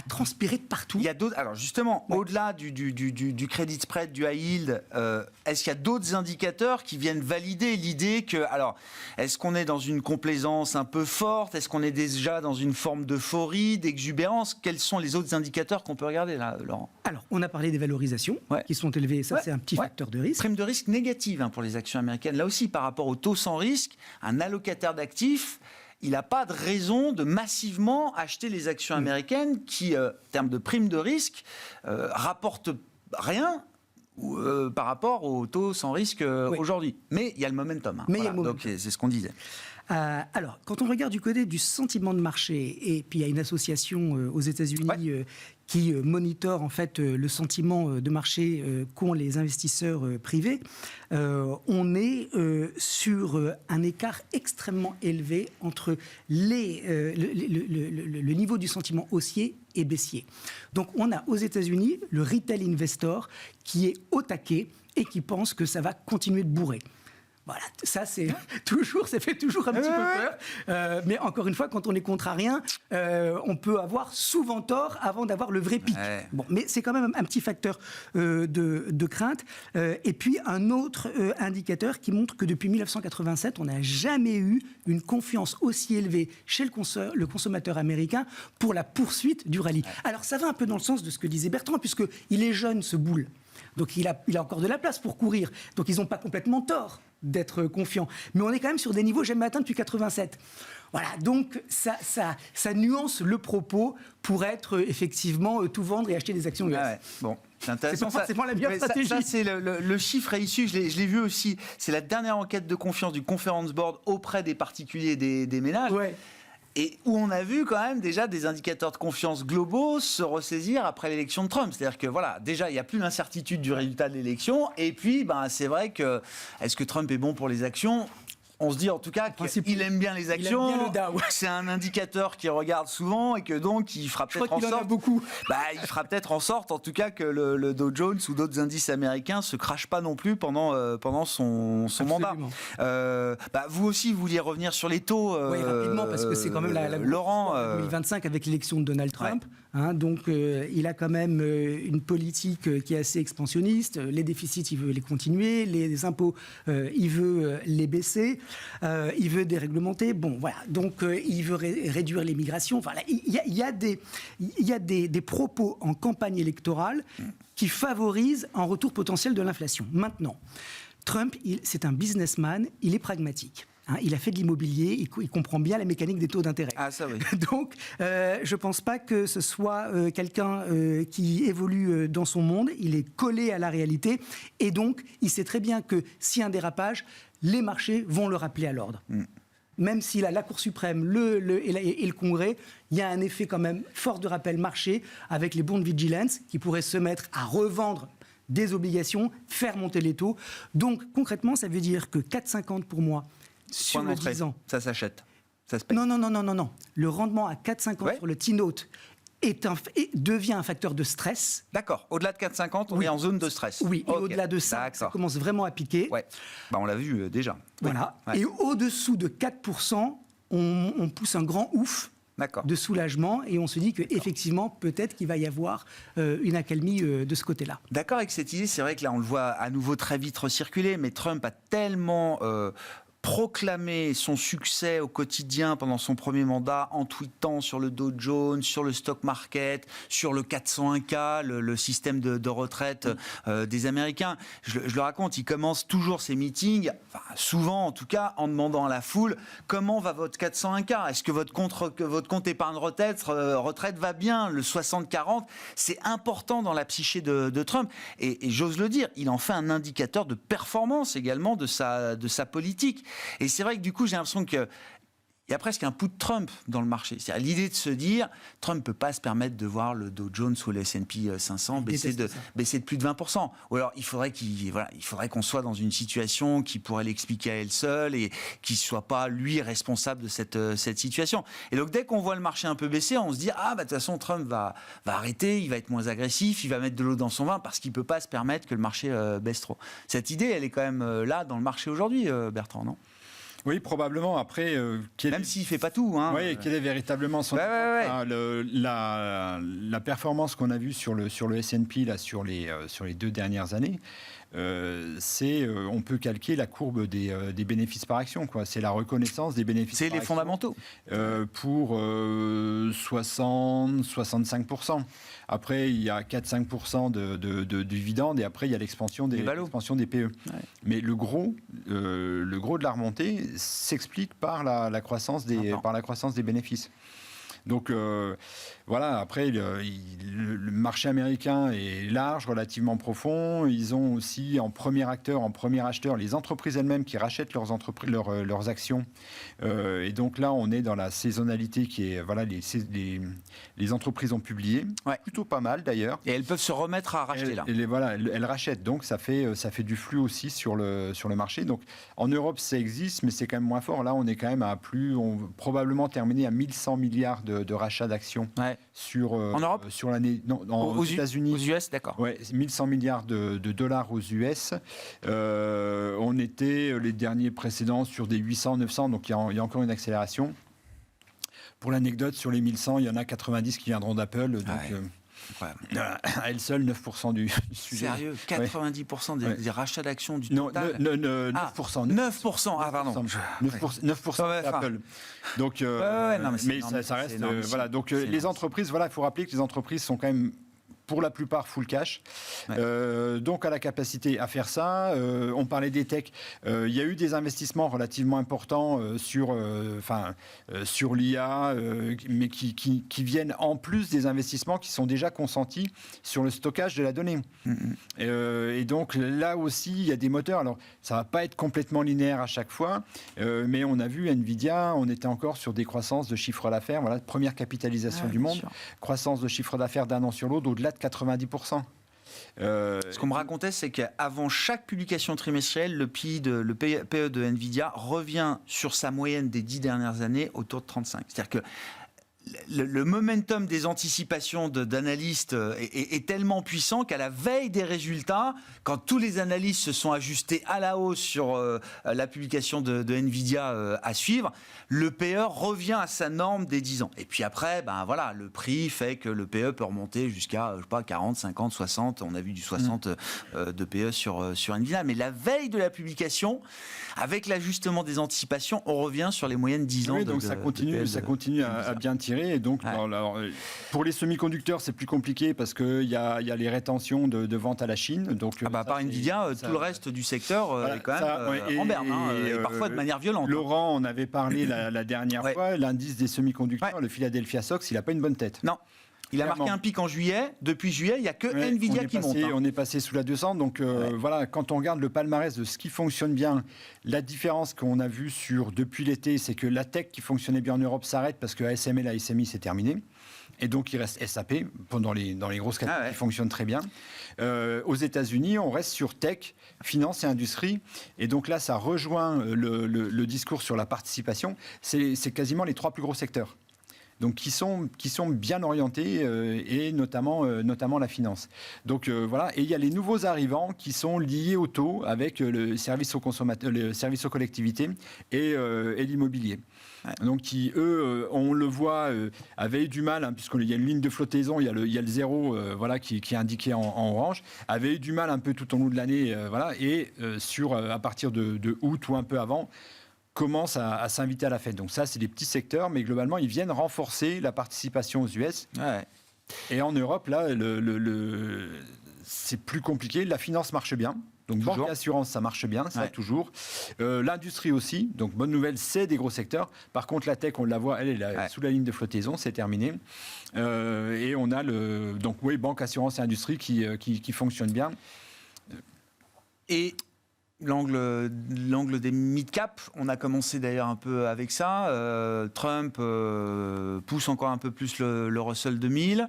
transpirer de partout. Il y a d'autres... Alors, justement, au-delà du credit spread, du high yield, est-ce qu'il y a d'autres indicateurs qui viennent valider l'idée que... Alors, est-ce qu'on est dans une complaisance un peu forte ? Est-ce qu'on est déjà dans une forme d'euphorie, d'exubérance ? Quels sont les autres indicateurs qu'on peut regarder là, Laurent ? Alors, on a parlé des valorisations qui sont élevées. Ça, c'est un petit facteur de risque. Prime de risque négative pour les actions américaines. Là aussi, par rapport au taux sans risque, un allocataire d'actifs, il n'a pas de raison de massivement acheter les actions américaines qui, en termes de prime de risque, rapportent rien par rapport au taux sans risque aujourd'hui. Mais il y a le momentum. Donc c'est ce qu'on disait. Alors, quand on regarde du côté du sentiment de marché, et puis il y a une association aux États-Unis qui monitore en fait le sentiment de marché qu'ont les investisseurs privés, on est sur un écart extrêmement élevé entre le niveau du sentiment haussier et baissier. Donc on a aux États-Unis le retail investor qui est au taquet et qui pense que ça va continuer de bourrer. Voilà, ça fait toujours un petit peu peur. Mais encore une fois, quand on est contrarien, on peut avoir souvent tort avant d'avoir le vrai pic. Bon, mais c'est quand même un petit facteur de crainte. Et puis un autre indicateur qui montre que depuis 1987, on n'a jamais eu une confiance aussi élevée chez le consommateur américain pour la poursuite du rallye. Alors ça va un peu dans le sens de ce que disait Bertrand, puisqu'il est jeune, ce boule. Donc il a encore de la place pour courir. Donc ils n'ont pas complètement tort d'être confiants. Mais on est quand même sur des niveaux jamais atteints depuis 87. Voilà, donc ça nuance le propos pour être effectivement tout vendre et acheter des actions US. Bon, c'est intéressant. C'est pas forcément la meilleure stratégie. Ça c'est le chiffre est issu, je l'ai vu aussi. C'est la dernière enquête de confiance du Conference Board auprès des particuliers et des ménages. Ouais. Et où on a vu quand même déjà des indicateurs de confiance globaux se ressaisir après l'élection de Trump. C'est-à-dire que voilà, déjà il n'y a plus l'incertitude du résultat de l'élection. Et puis c'est vrai que est-ce que Trump est bon pour les actions ? on se dit en tout cas qu'il aime bien les actions. Il aime bien le Dow. C'est un indicateur qu'il regarde souvent et que donc il fera peut-être en sorte. Beaucoup. Il fera peut-être en sorte, en tout cas, que le Dow Jones ou d'autres indices américains se crachent pas non plus pendant son mandat. Vous aussi, vous vouliez revenir sur les taux. Oui, rapidement, parce que c'est quand même la Laurent, 2025 avec l'élection de Donald Trump. Donc, il a quand même une politique qui est assez expansionniste. Les déficits, il veut les continuer. Les impôts, il veut les baisser. Il veut déréglementer. Bon, voilà. Donc, il veut réduire l'immigration. Enfin, il y a des propos en campagne électorale qui favorisent un retour potentiel de l'inflation. Maintenant, Trump, c'est un businessman. Il est pragmatique. Il a fait de l'immobilier, il comprend bien la mécanique des taux d'intérêt. Ah, ça oui. Donc, je ne pense pas que ce soit quelqu'un qui évolue dans son monde. Il est collé à la réalité. Et donc, il sait très bien que s'il y a un dérapage, les marchés vont le rappeler à l'ordre. Même si la Cour suprême et le Congrès, il y a un effet quand même fort de rappel marché avec les bond vigilance qui pourraient se mettre à revendre des obligations, faire monter les taux. Donc, concrètement, ça veut dire que 4,50 pour moi, sur le 10 ans. Ça s'achète. Ça se paye. Non. Le rendement à 4,50 sur le T-Note devient un facteur de stress. D'accord. Au-delà de 4,50, on est en zone de stress. Oui, et au-delà de ça, ça commence vraiment à piquer. Ouais. On l'a vu déjà. Voilà. Ouais. Et au-dessous de 4%, on pousse un grand ouf de soulagement et on se dit qu'effectivement, peut-être qu'il va y avoir une accalmie de ce côté-là. D'accord avec cette idée. C'est vrai que là, on le voit à nouveau très vite recirculer, mais Trump a tellement proclamer son succès au quotidien pendant son premier mandat en tweetant sur le Dow Jones, sur le stock market, sur le 401K, le système de retraite des Américains. Je le raconte, il commence toujours ses meetings, souvent en tout cas, en demandant à la foule comment va votre 401K ? Est-ce que votre compte épargne retraite va bien ? Le 60-40, c'est important dans la psyché de Trump. Et j'ose le dire, il en fait un indicateur de performance également de sa politique. Et c'est vrai que du coup, j'ai l'impression qu'il y a presque un pouls de Trump dans le marché. C'est-à-dire l'idée de se dire, Trump ne peut pas se permettre de voir le Dow Jones ou le S&P 500 baisser de plus de 20%. Ou alors, il faudrait qu'on soit dans une situation qui pourrait l'expliquer à elle seule et qui ne soit pas, lui, responsable de cette situation. Et donc, dès qu'on voit le marché un peu baisser, on se dit, de toute façon, Trump va arrêter, il va être moins agressif, il va mettre de l'eau dans son vin parce qu'il ne peut pas se permettre que le marché baisse trop. Cette idée, elle est quand même là dans le marché aujourd'hui, Bertrand, non ? Oui, probablement. Après, même s'il ne fait pas tout. Oui, quel est véritablement son... La performance qu'on a vue sur le S&P là, sur les 2 dernières années, on peut calquer la courbe des bénéfices par action. C'est la reconnaissance des bénéfices par action. C'est les fondamentaux. Pour 60-65%. Après, il y a 4-5% de dividendes et après, il y a l'expansion des PE. Ouais. Mais le gros de la remontée s'explique par la croissance des bénéfices. Donc voilà, après le marché américain est large, relativement profond. Ils ont aussi en premier acheteur les entreprises elles-mêmes qui rachètent leurs actions. Et donc là, on est dans la saisonnalité qui est les entreprises ont publié, plutôt pas mal d'ailleurs. Et elles peuvent se remettre à racheter là. Elles rachètent, donc ça fait du flux aussi sur le marché. Donc en Europe, ça existe, mais c'est quand même moins fort. Là, on est quand même on va probablement terminer à 1100 milliards de rachats d'actions en Europe, sur l'année. Non, aux États-Unis. Aux US, d'accord. Ouais, 1100 milliards de dollars aux US. On était les derniers précédents sur des 800, 900, donc il y a encore une accélération. Pour l'anecdote, sur les 1100, il y en a 90 qui viendront d'Apple. Donc, à elle seule, 9% du sujet. Sérieux, 90% des rachats d'actions du total. 9%. 9%. Ah, pardon. 9% d'Apple. Donc, mais ça reste. Voilà. Donc, les entreprises, il faut rappeler que les entreprises sont quand même, pour la plupart, full cash. Donc, à la capacité à faire ça. On parlait des techs. Il y a eu des investissements relativement importants sur l'IA, mais qui viennent en plus des investissements qui sont déjà consentis sur le stockage de la donnée. Et donc, là aussi, il y a des moteurs. Alors, ça ne va pas être complètement linéaire à chaque fois, mais on a vu Nvidia, on était encore sur des croissances de chiffre d'affaires. Voilà, première capitalisation du monde. Croissance de chiffre d'affaires d'un an sur l'autre, au-delà de 90%. Ce qu'on me racontait, c'est qu'avant chaque publication trimestrielle, le PE de Nvidia revient sur sa moyenne des 10 dernières années autour de 35. C'est-à-dire que le momentum des anticipations d'analystes est tellement puissant qu'à la veille des résultats, quand tous les analystes se sont ajustés à la hausse sur la publication de Nvidia à suivre, le PE revient à sa norme des 10 ans. Et puis après, le prix fait que le PE peut remonter jusqu'à 40, 50, 60. On a vu du 60 de PE sur Nvidia. Mais la veille de la publication, avec l'ajustement des anticipations, on revient sur les moyennes 10 ans. Oui, donc ça continue à bien tirer. Et donc, alors, pour les semi-conducteurs, c'est plus compliqué parce qu'il y a les rétentions de vente à la Chine. Donc, à part Nvidia, tout le reste du secteur est quand même en berne, et parfois de manière violente. Laurent, on avait parlé la dernière fois, l'indice des semi-conducteurs, le Philadelphia SOX, il n'a pas une bonne tête. Non. Il a marqué un pic en juillet. Depuis juillet, il n'y a que Nvidia qui monte. On est passé sous la 200. Donc voilà, quand on regarde le palmarès de ce qui fonctionne bien, la différence qu'on a vue depuis l'été, c'est que la tech qui fonctionnait bien en Europe s'arrête parce que ASML, ASMI, c'est terminé. Et donc, il reste SAP dans les grosses catégories qui fonctionnent très bien. Aux États-Unis, on reste sur tech, finance et industrie. Et donc là, ça rejoint le discours sur la participation. C'est quasiment les 3 plus gros secteurs. Donc qui sont bien orientés et notamment la finance. Donc voilà, et il y a les nouveaux arrivants qui sont liés au taux avec le service aux consommateurs, le service aux collectivités et l'immobilier. Donc qui, eux, on le voit, avaient eu du mal, puisqu'il y a une ligne de flottaison, il y a le zéro qui est indiqué en orange, avaient eu du mal un peu tout au long de l'année, et à partir de août ou un peu avant, commencent à s'inviter à la fête. Donc ça, c'est des petits secteurs, mais globalement, ils viennent renforcer la participation aux US. Et en Europe, là, c'est plus compliqué. La finance marche bien. Donc banque et assurance, ça marche bien, ça toujours. L'industrie aussi, donc bonne nouvelle, c'est des gros secteurs. Par contre, la tech, on la voit, elle est sous la ligne de flottaison, c'est terminé. Et on a banque, assurance et industrie qui fonctionnent bien. Et l'angle des mid-cap, on a commencé d'ailleurs un peu avec ça. Trump pousse encore un peu plus le Russell 2000.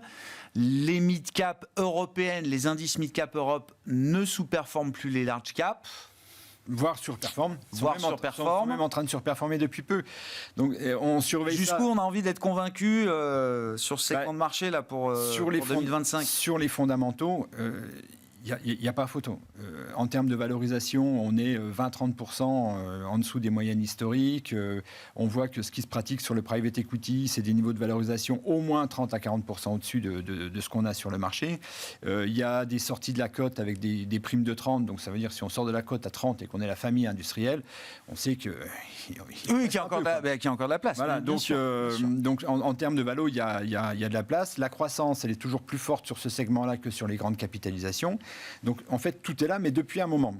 Les mid-cap européennes, les indices mid-cap Europe ne sous-performent plus les large-cap. Voire surperforment. Ils sont même en train de surperformer depuis peu. Donc on surveille Jusqu'où on a envie d'être convaincu sur ce segment de marché là pour 2025. Sur les fondamentaux, il n'y a pas photo. En termes de valorisation, on est 20-30% en dessous des moyennes historiques. On voit que ce qui se pratique sur le private equity, c'est des niveaux de valorisation au moins 30-40% au-dessus de ce qu'on a sur le marché. Il y a des sorties de la cote avec des primes de 30. Donc ça veut dire si on sort de la cote à 30 et qu'on est la famille industrielle, on sait que... qu'il y a encore de la place. Voilà, donc en termes de valo, il y a de la place. La croissance, elle est toujours plus forte sur ce segment-là que sur les grandes capitalisations. Donc en fait tout est là, mais depuis un moment.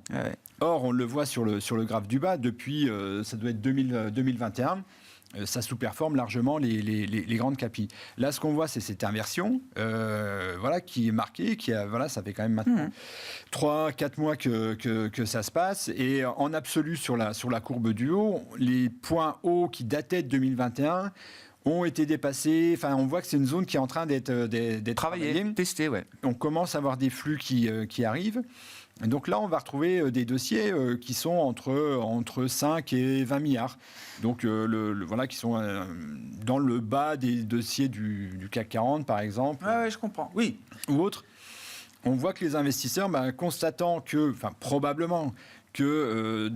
Or on le voit sur le graphe du bas, depuis ça doit être 2021, ça sous-performe largement les grandes capis. Là ce qu'on voit c'est cette inversion qui est marquée, ça fait quand même maintenant 3-4 mois que ça se passe, et en absolu sur la courbe du haut, les points hauts qui dataient de 2021 ont été dépassés. Enfin, on voit que c'est une zone qui est en train d'être travaillée, testée. On commence à avoir des flux qui arrivent. Et donc là, on va retrouver des dossiers qui sont entre 5 et 20 milliards. Donc, qui sont dans le bas des dossiers du CAC 40, par exemple. Oui, je comprends. Oui. Ou autres. On voit que les investisseurs, constatant que, probablement, que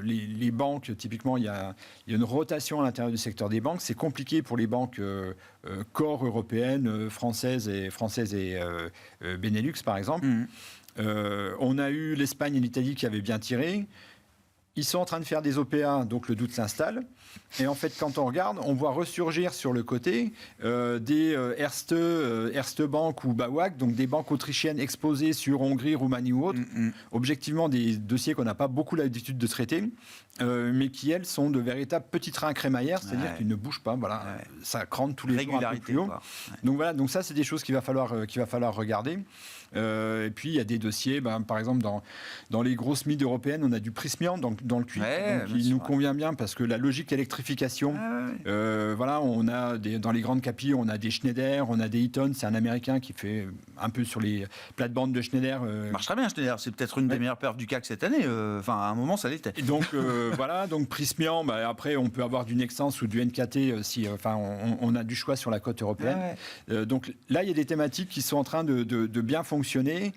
les banques, typiquement, il y a une rotation à l'intérieur du secteur des banques. C'est compliqué pour les banques core européennes, françaises et Benelux, par exemple. On a eu l'Espagne et l'Italie qui avaient bien tiré. Ils sont en train de faire des OPA, donc le doute s'installe. Et en fait, quand on regarde, on voit ressurgir sur le côté des Erste Bank ou BAWAG, donc des banques autrichiennes exposées sur Hongrie, Roumanie ou autres. Objectivement, des dossiers qu'on n'a pas beaucoup l'habitude de traiter, mais qui, elles, sont de véritables petits trains crémaillères, c'est-à-dire qu'ils ne bougent pas. Ça crante tous les jours un peu plus haut. Donc voilà, donc ça, c'est des choses qu'il va falloir regarder. Et puis, il y a des dossiers, par exemple, dans les grosses mides européennes, on a du Prysmian dans le cuivre. Il nous convient bien parce que la logique électrification, voilà, on a dans les grandes capilles, on a des Schneider, on a des Eaton. C'est un Américain qui fait un peu sur les plates-bandes de Schneider. Marche très bien, Schneider. C'est peut-être une des meilleures perfs du CAC cette année. Enfin, à un moment, ça l'était. Et donc, voilà. Donc, Prysmian, après, on peut avoir du Nexans ou du NKT si on a du choix sur la côte européenne. Donc, là, il y a des thématiques qui sont en train de bien fonctionner,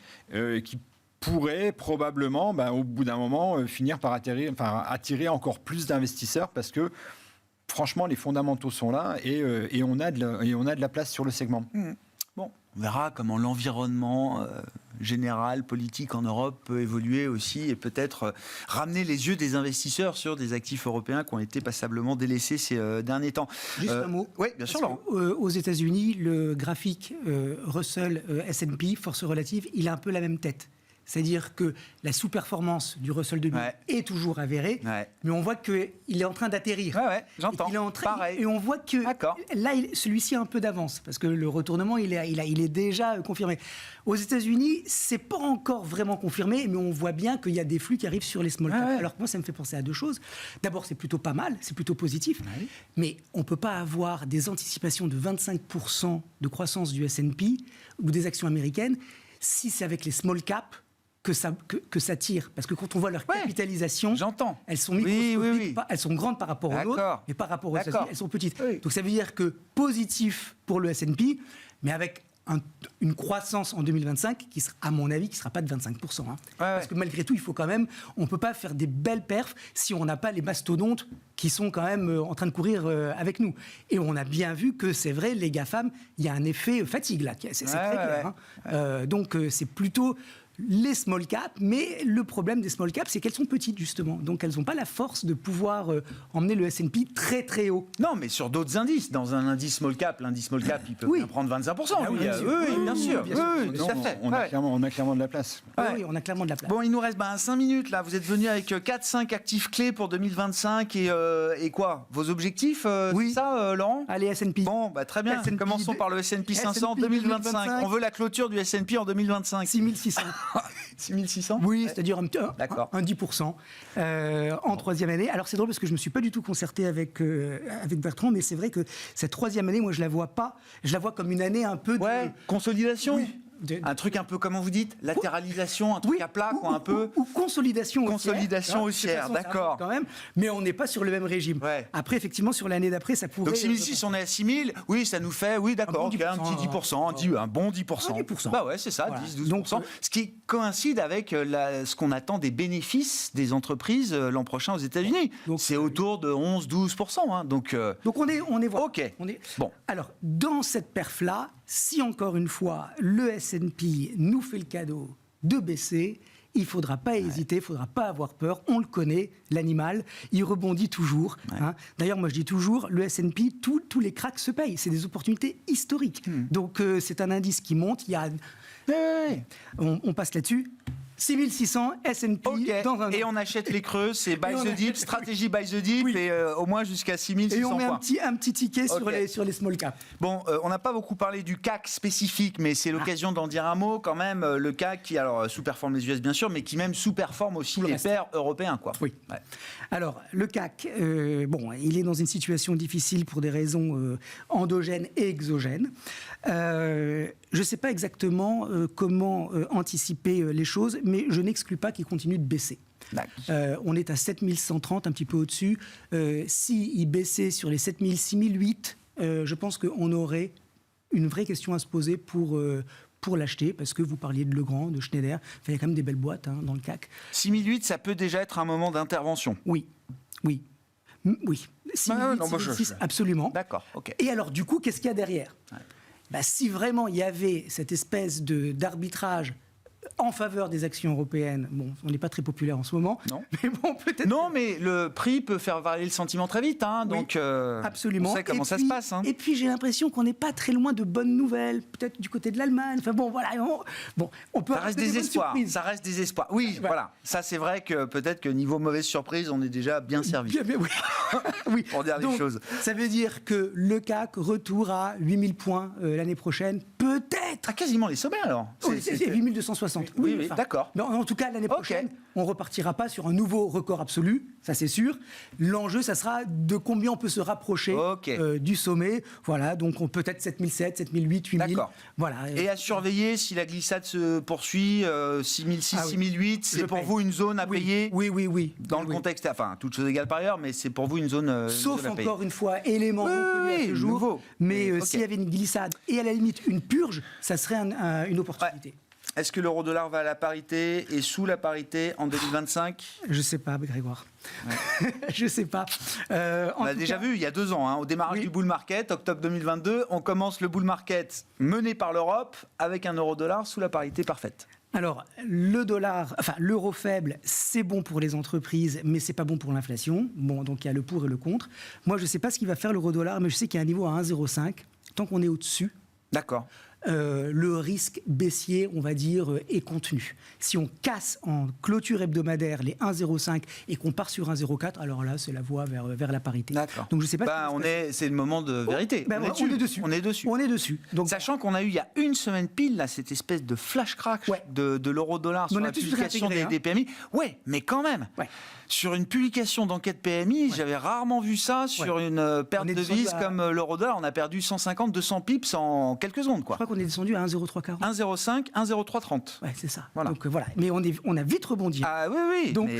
qui pourraient probablement, au bout d'un moment, finir par attirer encore plus d'investisseurs parce que franchement, les fondamentaux sont là et on a de la place sur le segment. Bon, on verra comment l'environnement général, politique en Europe peut évoluer aussi et peut-être ramener les yeux des investisseurs sur des actifs européens qui ont été passablement délaissés ces derniers temps. Juste un mot. Oui, bien sûr, Laurent. Aux États-Unis, le graphique Russell S&P, force relative, il a un peu la même tête. C'est-à-dire que la sous-performance du Russell 2000 est toujours avérée, mais on voit qu'il est en train d'atterrir. J'entends. Pareil. Et on voit que là, celui-ci a un peu d'avance, parce que le retournement, il est déjà confirmé. Aux États-Unis, c'est pas encore vraiment confirmé, mais on voit bien qu'il y a des flux qui arrivent sur les small caps. Alors que moi, ça me fait penser à deux choses. D'abord, c'est plutôt pas mal, c'est plutôt positif, mais on ne peut pas avoir des anticipations de 25% de croissance du S&P ou des actions américaines si c'est avec les small caps que ça tire. Parce que quand on voit leur capitalisation, elles sont microscopiques, elles sont grandes par rapport aux autres, mais par rapport aux États-Unis, elles sont petites. Donc ça veut dire que positif pour le S&P, mais avec une croissance en 2025 qui sera, à mon avis, qui ne sera pas de 25%. Parce que malgré tout, il faut quand même, on ne peut pas faire des belles perfs si on n'a pas les mastodontes qui sont quand même en train de courir avec nous. Et on a bien vu que c'est vrai, les GAFAM, il y a un effet fatigue là, c'est très clair. Donc c'est plutôt les small caps, mais le problème des small caps, c'est qu'elles sont petites, justement. Donc, elles n'ont pas la force de pouvoir emmener le S&P très, très haut. Non, mais sur d'autres indices. Dans un indice small cap, l'indice small cap, il peut bien prendre 25%. Oui, bien sûr. Tout à fait. On a clairement de la place. Oui, on a clairement de la place. Bon, il nous reste 5 minutes, là. Vous êtes venu avec 4-5 actifs clés pour 2025 et quoi? Vos objectifs, c'est ça, Laurent? Allez, S&P. Bon, très bien. Commençons par le S&P 500 2025. On veut la clôture du S&P en 2025. 6600. 6600 Oui, c'est-à-dire un 10% en troisième année. Alors c'est drôle parce que je ne me suis pas du tout concerté avec Bertrand, mais c'est vrai que cette troisième année, moi je la vois pas. Je la vois comme une année un peu de consolidation. Oui. Un truc un peu, comment vous dites, latéralisation, un truc à plat, un peu. Ou consolidation haussière, d'accord. Quand même, mais on n'est pas sur le même régime. Après, effectivement, sur l'année d'après, ça pourrait. Donc 6006, on est à 6000, ça nous fait, d'accord, un petit 10%, un bon 10%. Bah ouais, c'est ça, 10-12%. Donc, ce qui coïncide avec ce qu'on attend des bénéfices des entreprises l'an prochain aux États-Unis. C'est autour de 11-12%. Donc on est voilà. OK. Bon. Alors, dans cette perf-là, si encore une fois, le S&P nous fait le cadeau de baisser, il ne faudra pas hésiter, il ne faudra pas avoir peur. On le connaît, l'animal, il rebondit toujours. D'ailleurs, moi je dis toujours, le S&P, tous les cracks se payent. C'est des opportunités historiques. Donc c'est un indice qui monte. On passe là-dessus. 6600 S&P dans un an. Et on achète les creux, c'est buy the dip, stratégie buy the dip, et au moins jusqu'à 6600 et on met points. un petit ticket sur les small caps. Bon, on n'a pas beaucoup parlé du CAC spécifique, mais c'est l'occasion d'en dire un mot quand même. Le CAC qui sous-performe les US bien sûr, mais qui même sous-performe aussi les pairs européens. Oui. Alors, le CAC, il est dans une situation difficile pour des raisons endogènes et exogènes. Je ne sais pas exactement comment anticiper les choses, mais je n'exclus pas qu'il continue de baisser. On est à 7130, un petit peu au-dessus. S'il baissait sur les 7000, 6008, je pense qu'on aurait une vraie question à se poser pour l'acheter, parce que vous parliez de Legrand, de Schneider. Il y a quand même des belles boîtes dans le CAC. 6008, ça peut déjà être un moment d'intervention. Oui. 6006, absolument. D'accord, ok. Et alors, du coup, qu'est-ce qu'il y a derrière ? Si vraiment il y avait cette espèce d'arbitrage en faveur des actions européennes. Bon, on n'est pas très populaire en ce moment. Non. Mais bon, peut-être. Non, mais le prix peut faire varier le sentiment très vite. Hein, Oui, donc, absolument. on sait comment ça se passe. Hein. Et puis, j'ai l'impression qu'on n'est pas très loin de bonnes nouvelles. Peut-être du côté de l'Allemagne. Enfin bon, voilà. On peut Ça reste des espoirs. Ça reste des espoirs. Oui, voilà. Ça, c'est vrai que peut-être que niveau mauvaise surprise, on est déjà bien servi. Oui. Oui. Pour dire Donc, les choses. Ça veut dire que le CAC retour à 8000 points l'année prochaine, peut-être. Ah, quasiment les sommets alors. C'est 8260. Oui, d'accord. En tout cas, l'année prochaine, on repartira pas sur un nouveau record absolu, ça c'est sûr. L'enjeu, ça sera de combien on peut se rapprocher du sommet. Voilà, donc peut-être 7007, 7008, 8000. D'accord. Voilà. Et à surveiller si la glissade se poursuit, 6006, 6008, c'est pour vous une zone à payer. Oui. Dans le contexte, enfin, toutes choses égales par ailleurs, mais c'est pour vous une zone. Sauf à payer. encore une fois, élément reconnu à ce jour. Nouveau. Mais s'il y avait une glissade et à la limite une purge, ça serait une opportunité. Ouais. Est-ce que l'euro-dollar va à la parité et sous la parité en 2025 ? Je ne sais pas, Grégoire. Ouais. Je ne sais pas. On a déjà vu il y a 2 ans, hein, au démarrage du bull market, octobre 2022, on commence le bull market mené par l'Europe avec un euro-dollar sous la parité parfaite. Alors, l'euro faible, c'est bon pour les entreprises, mais c'est pas bon pour l'inflation. Bon, donc il y a le pour et le contre. Moi, je ne sais pas ce qui va faire l'euro-dollar, mais je sais qu'il y a un niveau à 1,05. Tant qu'on est au-dessus, d'accord. Le risque baissier, on va dire, est contenu. Si on casse en clôture hebdomadaire les 1,05 et qu'on part sur 1,04, alors là, c'est la voie vers la parité. D'accord. Donc je sais pas. C'est le moment de vérité. On est dessus. Donc, sachant qu'on a eu il y a une semaine pile là cette espèce de flash crack de l'euro-dollar sur la publication des PMI. Ouais, mais quand même. Ouais. Sur une publication d'enquête PMI, j'avais rarement vu ça sur une perte de devise comme l'euro-dollar. On a perdu 150, 200 pips en quelques secondes, quoi. Je crois qu'on est descendu à 1,0340. 1,05, 1,0330. Ouais, c'est ça. Voilà. Donc voilà. Mais on a vite rebondi. Ah oui. Donc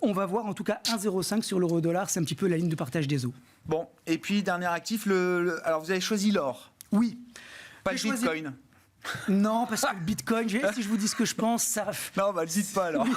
on va voir en tout cas 1,05 sur l'euro-dollar. C'est un petit peu la ligne de partage des eaux. Bon. Et puis dernier actif, alors vous avez choisi l'or. Oui. Pas le Bitcoin. Non, parce que le Bitcoin, si je vous dis ce que je pense, ça... Non, le dites pas alors.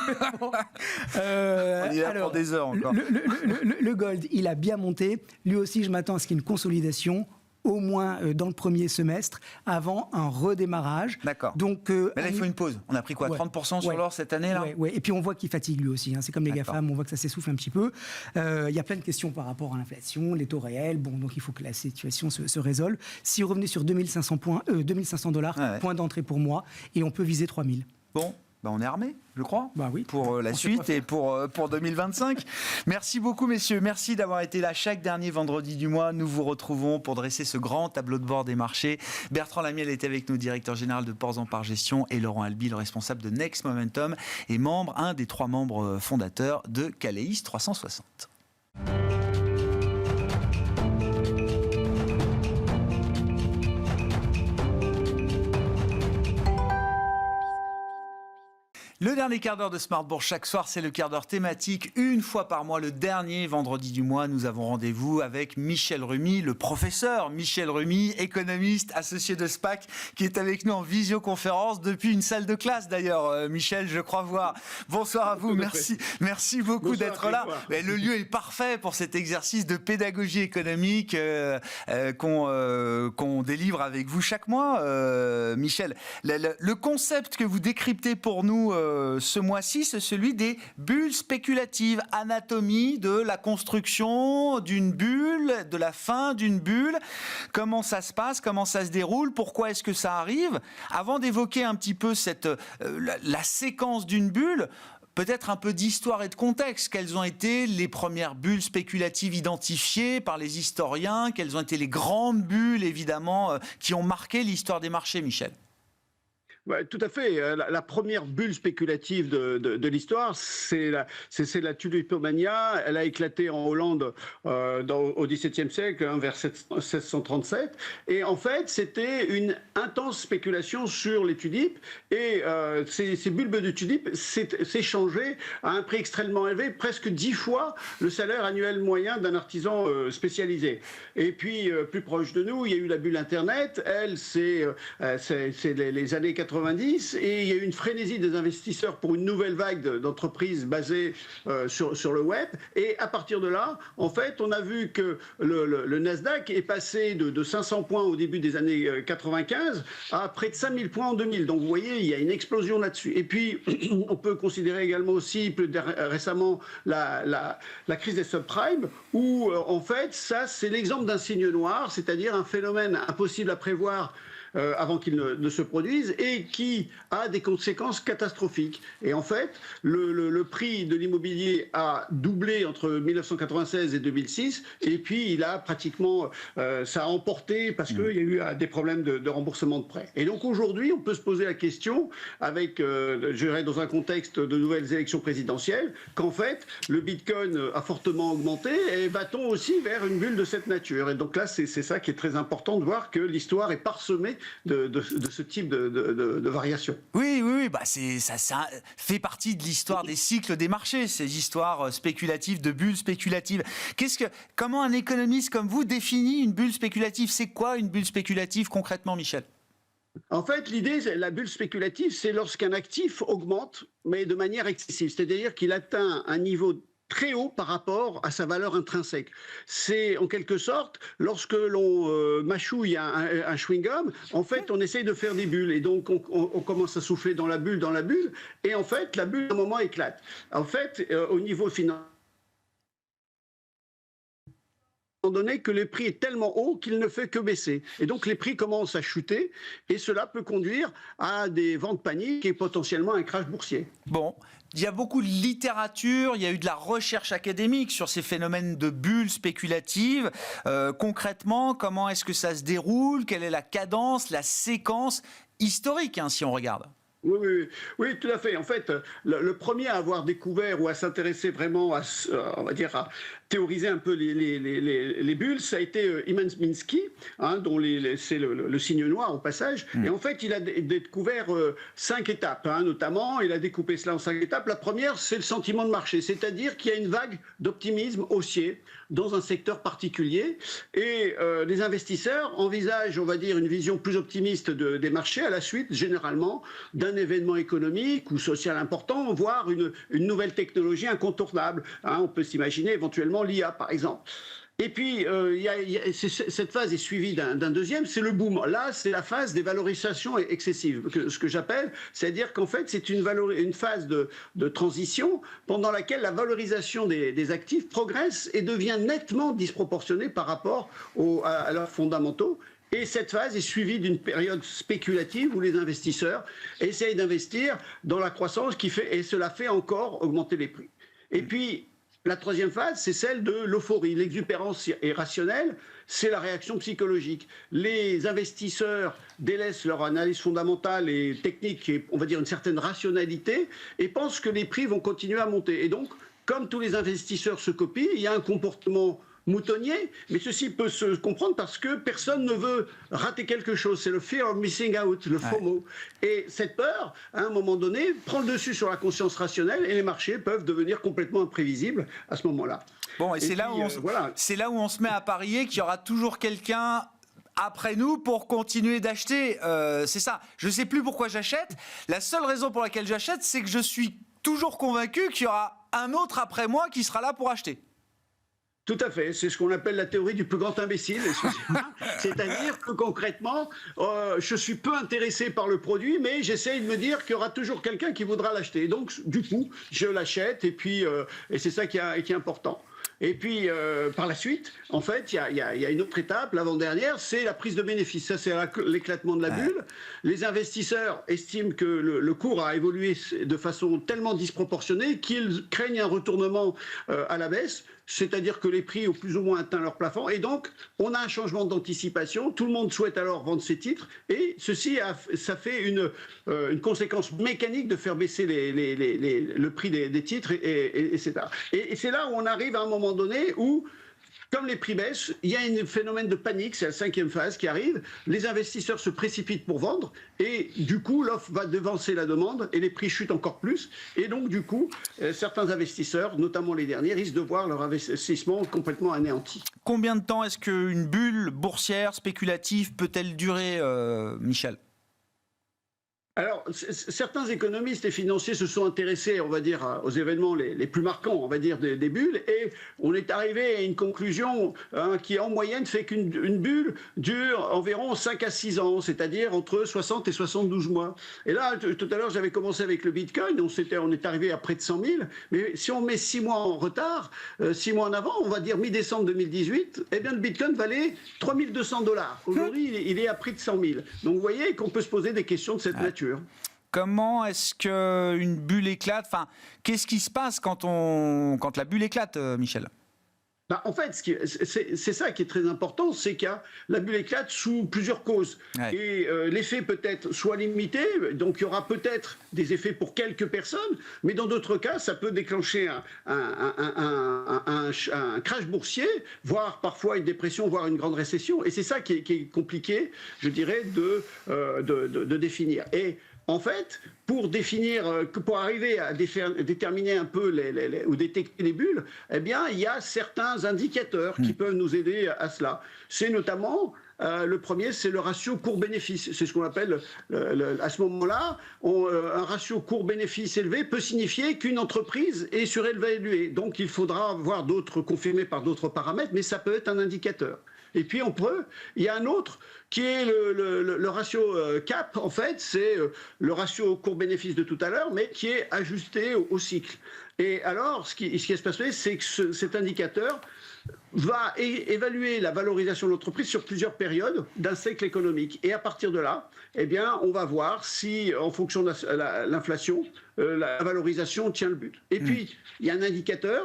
On est là pour des heures encore. Le gold, il a bien monté. Lui aussi, je m'attends à ce qu'il y ait une consolidation, au moins dans le premier semestre, avant un redémarrage. D'accord. Donc, mais là, il faut une pause. On a pris quoi, 30% sur l'or cette année là. Et puis on voit qu'il fatigue lui aussi. Hein. C'est comme les GAFAM, on voit que ça s'essouffle un petit peu. Il y a plein de questions par rapport à l'inflation, les taux réels. Bon, donc il faut que la situation se résolve. Si on revenait sur 2500 $, point d'entrée pour moi, et on peut viser 3000. Bon. On est armé, je crois, pour la suite et pour 2025. Merci beaucoup, messieurs. Merci d'avoir été là chaque dernier vendredi du mois. Nous vous retrouvons pour dresser ce grand tableau de bord des marchés. Bertrand Lamiel était avec nous, directeur général de Ports en Par Gestion, et Laurent Albi, le responsable de Next Momentum et un des 3 membres fondateurs de Caleis 360. Le dernier quart d'heure de Smart Bourse chaque soir, c'est le quart d'heure thématique. Une fois par mois, le dernier vendredi du mois, nous avons rendez-vous avec Michel Rumi, le professeur Michel Rumi, économiste associé de SPAC, qui est avec nous en visioconférence depuis une salle de classe d'ailleurs. Michel, je crois voir. Bonsoir à vous, merci beaucoup d'être là. Le lieu est parfait pour cet exercice de pédagogie économique qu'on délivre avec vous chaque mois. Michel, le concept que vous décryptez pour nous ce mois-ci, c'est celui des bulles spéculatives. Anatomie de la construction d'une bulle, de la fin d'une bulle. Comment ça se passe, comment ça se déroule, pourquoi est-ce que ça arrive. Avant d'évoquer un petit peu la séquence d'une bulle, peut-être un peu d'histoire et de contexte. Quelles ont été les premières bulles spéculatives identifiées par les historiens? Quelles ont été les grandes bulles, évidemment, qui ont marqué l'histoire des marchés, Michel? Ouais, tout à fait. La première bulle spéculative de l'histoire, c'est la tulipomania. Elle a éclaté en Hollande au XVIIe siècle, vers 1637. Et en fait, c'était une intense spéculation sur les tulipes. Et ces bulbes de tulipes s'échangeaient à un prix extrêmement élevé, presque 10 fois le salaire annuel moyen d'un artisan spécialisé. Et puis, plus proche de nous, il y a eu la bulle Internet. Elle, c'est les années 90. 90 et il y a eu une frénésie des investisseurs pour une nouvelle vague d'entreprises basées sur le web. Et à partir de là, en fait, on a vu que le Nasdaq est passé de 500 points au début des années 95 à près de 5000 points en 2000. Donc vous voyez, il y a une explosion là-dessus. Et puis, on peut considérer également aussi plus récemment la crise des subprimes, où en fait, ça, c'est l'exemple d'un signe noir, c'est-à-dire un phénomène impossible à prévoir avant qu'il ne se produise et qui a des conséquences catastrophiques. Et en fait, le prix de l'immobilier a doublé entre 1996 et 2006 et puis il a pratiquement, ça a emporté parce qu'il y a eu des problèmes de remboursement de prêts. Et donc aujourd'hui, on peut se poser la question avec, je dirais dans un contexte de nouvelles élections présidentielles, qu'en fait, le Bitcoin a fortement augmenté et va-t-on aussi vers une bulle de cette nature? Et donc là, c'est ça qui est très important de voir que l'histoire est parsemée de ce type de variation. Oui, bah ça fait partie de l'histoire des cycles des marchés, ces histoires spéculatives, de bulles spéculatives. Comment un économiste comme vous définit une bulle spéculative? C'est quoi une bulle spéculative concrètement, Michel? En fait, l'idée, la bulle spéculative, c'est lorsqu'un actif augmente, mais de manière excessive. C'est-à-dire qu'il atteint un niveau très haut par rapport à sa valeur intrinsèque. C'est en quelque sorte, lorsque l'on mâchouille un chewing-gum, en fait, on essaye de faire des bulles. Et donc, on commence à souffler dans la bulle, et en fait, la bulle, à un moment, éclate. En fait, au niveau financier, donné que le prix est tellement haut qu'il ne fait que baisser. Et donc les prix commencent à chuter et cela peut conduire à des ventes paniques et potentiellement un crash boursier. Bon, il y a beaucoup de littérature, il y a eu de la recherche académique sur ces phénomènes de bulles spéculatives. Concrètement, comment est-ce que ça se déroule? Quelle est la cadence, la séquence historique, si on regarde? Oui, tout à fait. En fait, le premier à avoir découvert ou à s'intéresser vraiment on va dire, à théoriser un peu les bulles, ça a été Iman Minsky, dont c'est le signe noir au passage. Et en fait, il a découvert 5 étapes, notamment. Il a découpé cela en 5 étapes. La première, c'est le sentiment de marché, c'est-à-dire qu'il y a une vague d'optimisme haussier dans un secteur particulier. Et les investisseurs envisagent, on va dire, une vision plus optimiste des marchés à la suite, généralement, d'un événement économique ou social important, voire une nouvelle technologie incontournable. On peut s'imaginer éventuellement l'IA, par exemple. Et puis, cette phase est suivie d'un deuxième, c'est le boom. Là, c'est la phase des valorisations excessives, ce que j'appelle, c'est-à-dire qu'en fait, c'est une phase de transition pendant laquelle la valorisation des actifs progresse et devient nettement disproportionnée par rapport à leurs fondamentaux. Et cette phase est suivie d'une période spéculative où les investisseurs essayent d'investir dans la croissance et cela fait encore augmenter les prix. Et puis, la troisième phase, c'est celle de l'euphorie. L'exubérance est rationnelle, c'est la réaction psychologique. Les investisseurs délaissent leur analyse fondamentale et technique et, on va dire, une certaine rationalité et pensent que les prix vont continuer à monter. Et donc, comme tous les investisseurs se copient, il y a un comportement moutonnier, mais ceci peut se comprendre parce que personne ne veut rater quelque chose. C'est le fear of missing out, le FOMO. Et cette peur, à un moment donné, prend le dessus sur la conscience rationnelle et les marchés peuvent devenir complètement imprévisibles à ce moment-là. Bon, et c'est là où on se met à parier qu'il y aura toujours quelqu'un après nous pour continuer d'acheter. C'est ça. Je ne sais plus pourquoi j'achète. La seule raison pour laquelle j'achète, c'est que je suis toujours convaincu qu'il y aura un autre après moi qui sera là pour acheter. Tout à fait, c'est ce qu'on appelle la théorie du plus grand imbécile. C'est-à-dire que concrètement, je suis peu intéressé par le produit, mais j'essaye de me dire qu'il y aura toujours quelqu'un qui voudra l'acheter. Donc, du coup, je l'achète et c'est ça qui est important. Et puis, par la suite, en fait, il y a une autre étape, l'avant-dernière, c'est la prise de bénéfice. Ça, c'est l'éclatement de la bulle. Les investisseurs estiment que le cours a évolué de façon tellement disproportionnée qu'ils craignent un retournement à la baisse. C'est-à-dire que les prix ont plus ou moins atteint leur plafond. Et donc, on a un changement d'anticipation. Tout le monde souhaite alors vendre ses titres. Et ça fait une conséquence mécanique de faire baisser le prix des titres, etc. Et c'est là où on arrive à un moment donné où, comme les prix baissent, il y a un phénomène de panique, c'est la 5e phase qui arrive. Les investisseurs se précipitent pour vendre et du coup, l'offre va devancer la demande et les prix chutent encore plus. Et donc, du coup, certains investisseurs, notamment les derniers, risquent de voir leur investissement complètement anéanti. Combien de temps est-ce qu'une bulle boursière spéculative peut-elle durer, Michel ? Alors, certains économistes et financiers se sont intéressés, on va dire, aux événements les plus marquants, on va dire, des bulles, et on est arrivé à une conclusion qui, en moyenne, fait qu'une bulle dure environ 5 à 6 ans, c'est-à-dire entre 60 et 72 mois. Et là, tout à l'heure, j'avais commencé avec le Bitcoin, on est arrivé à près de 100 000, mais si on met 6 mois en retard, 6 mois en avant, on va dire mi-décembre 2018, eh bien, le Bitcoin valait $3 200. Aujourd'hui, il est à près de 100 000. Donc, vous voyez qu'on peut se poser des questions de cette nature. Comment est-ce qu'une bulle éclate ? Enfin, qu'est-ce qui se passe quand la bulle éclate, Michel ? En fait, c'est ça qui est très important, c'est que la bulle éclate sous plusieurs causes. Ouais. Et l'effet peut être soit limité, donc il y aura peut-être des effets pour quelques personnes, mais dans d'autres cas, ça peut déclencher un crash boursier, voire parfois une dépression, voire une grande récession. Et c'est ça qui est compliqué, je dirais, de définir. Et en fait, pour arriver à déterminer un peu ou détecter les bulles, eh bien, il y a certains indicateurs qui peuvent nous aider à cela. C'est notamment le premier, c'est le ratio cours-bénéfice. C'est ce qu'on appelle, à ce moment-là, un ratio cours-bénéfice élevé peut signifier qu'une entreprise est surévaluée. Donc, il faudra voir d'autres confirmés par d'autres paramètres, mais ça peut être un indicateur. Et puis, il y a un autre qui est le ratio CAP, en fait, c'est le ratio cours-bénéfice de tout à l'heure, mais qui est ajusté au cycle. Et alors, ce qui va se passer, c'est que cet indicateur va évaluer la valorisation de l'entreprise sur plusieurs périodes d'un cycle économique. Et à partir de là, eh bien, on va voir si, en fonction de l'inflation, la valorisation tient le but. Et puis, il y a un indicateur,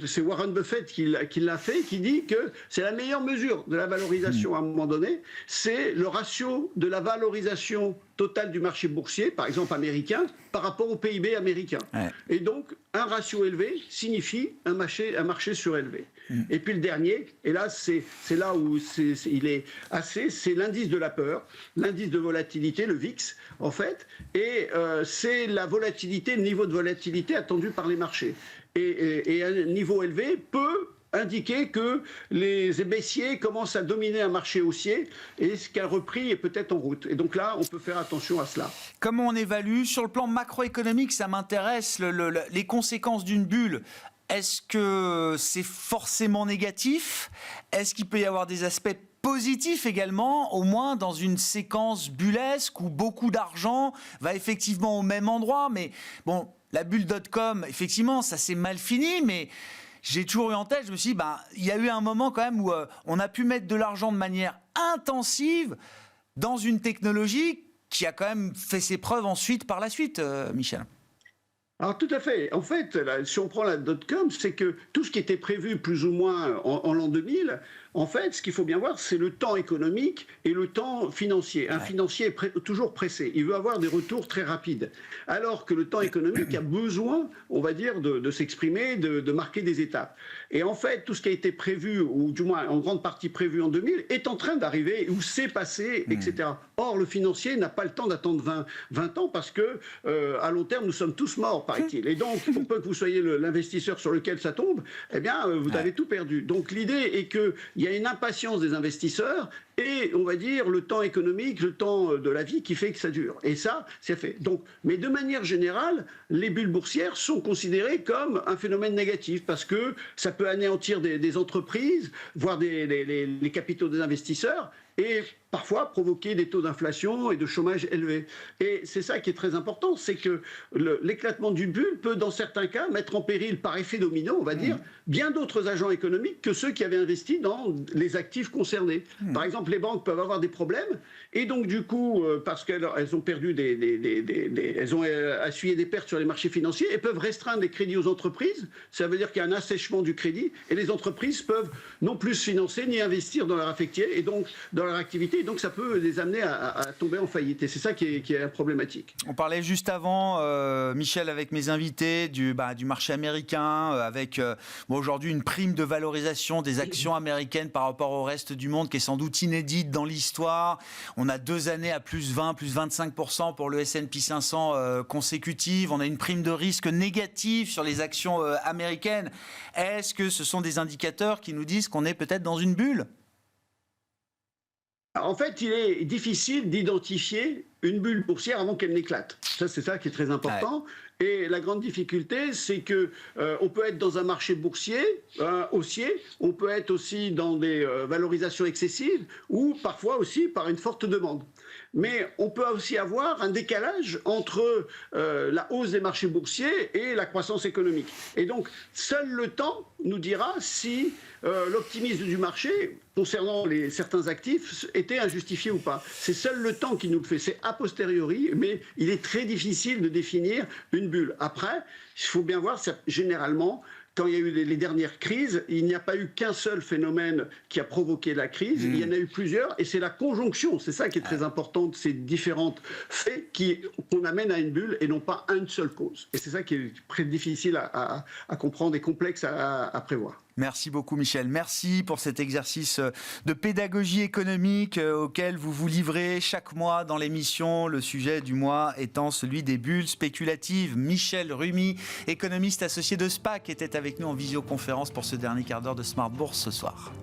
c'est Warren Buffett qui l'a fait, qui dit que c'est la meilleure mesure de la valorisation à un moment donné, c'est le ratio de la valorisation totale du marché boursier, par exemple américain, par rapport au PIB américain. Ouais. Et donc, un ratio élevé signifie un marché surélevé. Et puis le dernier, et là c'est là où il est assez, c'est l'indice de la peur, l'indice de volatilité, le VIX en fait, et c'est la volatilité, le niveau de volatilité attendu par les marchés. Et un niveau élevé peut indiquer que les baissiers commencent à dominer un marché haussier et qu'un repris est peut-être en route. Et donc là, on peut faire attention à cela. Comment on évalue ? Sur le plan macroéconomique, ça m'intéresse, les conséquences d'une bulle. Est-ce que c'est forcément négatif ? Est-ce qu'il peut y avoir des aspects positifs également, au moins dans une séquence bullesque où beaucoup d'argent va effectivement au même endroit ? Mais bon, la bulle .com, effectivement, ça s'est mal fini, mais j'ai toujours eu en tête, je me suis dit, il y a eu un moment quand même où on a pu mettre de l'argent de manière intensive dans une technologie qui a quand même fait ses preuves ensuite par la suite, Michel. Alors tout à fait. En fait, là, si on prend la .com, c'est que tout ce qui était prévu plus ou moins en l'an 2000, en fait, ce qu'il faut bien voir, c'est le temps économique et le temps financier. Un financier est toujours pressé. Il veut avoir des retours très rapides. Alors que le temps économique a besoin, on va dire, de s'exprimer, de marquer des étapes. Et en fait, tout ce qui a été prévu, ou du moins en grande partie prévu en 2000, est en train d'arriver, ou s'est passé, etc. Or, le financier n'a pas le temps d'attendre 20 ans parce que, à long terme, nous sommes tous morts, paraît-il. Et donc, pour peu que vous soyez l'investisseur sur lequel ça tombe, eh bien, vous avez tout perdu. Donc, l'idée est qu'il y a une impatience des investisseurs et, on va dire, le temps économique, le temps de la vie qui fait que ça dure. Et ça, c'est fait. Donc, mais de manière générale, les bulles boursières sont considérées comme un phénomène négatif parce que ça peut anéantir des entreprises, voire les capitaux des investisseurs et parfois provoquer des taux d'inflation et de chômage élevés. Et c'est ça qui est très important, c'est que l'éclatement d'une bulle peut, dans certains cas, mettre en péril, par effet domino, on va dire, bien d'autres agents économiques que ceux qui avaient investi dans les actifs concernés. Par exemple, les banques peuvent avoir des problèmes, et donc du coup, parce qu'elles ont perdu elles ont essuyé des pertes sur les marchés financiers, elles peuvent restreindre les crédits aux entreprises. Ça veut dire qu'il y a un assèchement du crédit, et les entreprises peuvent non plus se financer ni investir dans leur affectier, et donc dans leur activité. Donc ça peut les amener à tomber en faillite. Et c'est ça qui est problématique. On parlait juste avant, Michel, avec mes invités, du marché américain, avec aujourd'hui une prime de valorisation des actions américaines par rapport au reste du monde qui est sans doute inédite dans l'histoire. On a 2 années à plus 20, plus 25% pour le S&P 500 consécutives. On a une prime de risque négative sur les actions américaines. Est-ce que ce sont des indicateurs qui nous disent qu'on est peut-être dans une bulle ? En fait, il est difficile d'identifier une bulle boursière avant qu'elle n'éclate. C'est ça qui est très important. Ouais. Et la grande difficulté, c'est que on peut être dans un marché boursier haussier, on peut être aussi dans des valorisations excessives, ou parfois aussi par une forte demande. Mais on peut aussi avoir un décalage entre la hausse des marchés boursiers et la croissance économique. Et donc, seul le temps nous dira si l'optimisme du marché concernant certains actifs était injustifié ou pas. C'est seul le temps qui nous le fait. C'est a posteriori, mais il est très difficile de définir une bulle. Après, il faut bien voir, généralement, quand il y a eu les dernières crises, il n'y a pas eu qu'un seul phénomène qui a provoqué la crise, il y en a eu plusieurs, et c'est la conjonction, c'est ça qui est très important de ces différents faits qu'on amène à une bulle et non pas à une seule cause. Et c'est ça qui est très difficile à comprendre et complexe à prévoir. Merci beaucoup Michel, merci pour cet exercice de pédagogie économique auquel vous vous livrez chaque mois dans l'émission, le sujet du mois étant celui des bulles spéculatives. Michel Rumi, économiste associé de SPAC, était avec nous en visioconférence pour ce dernier quart d'heure de Smart Bourse ce soir.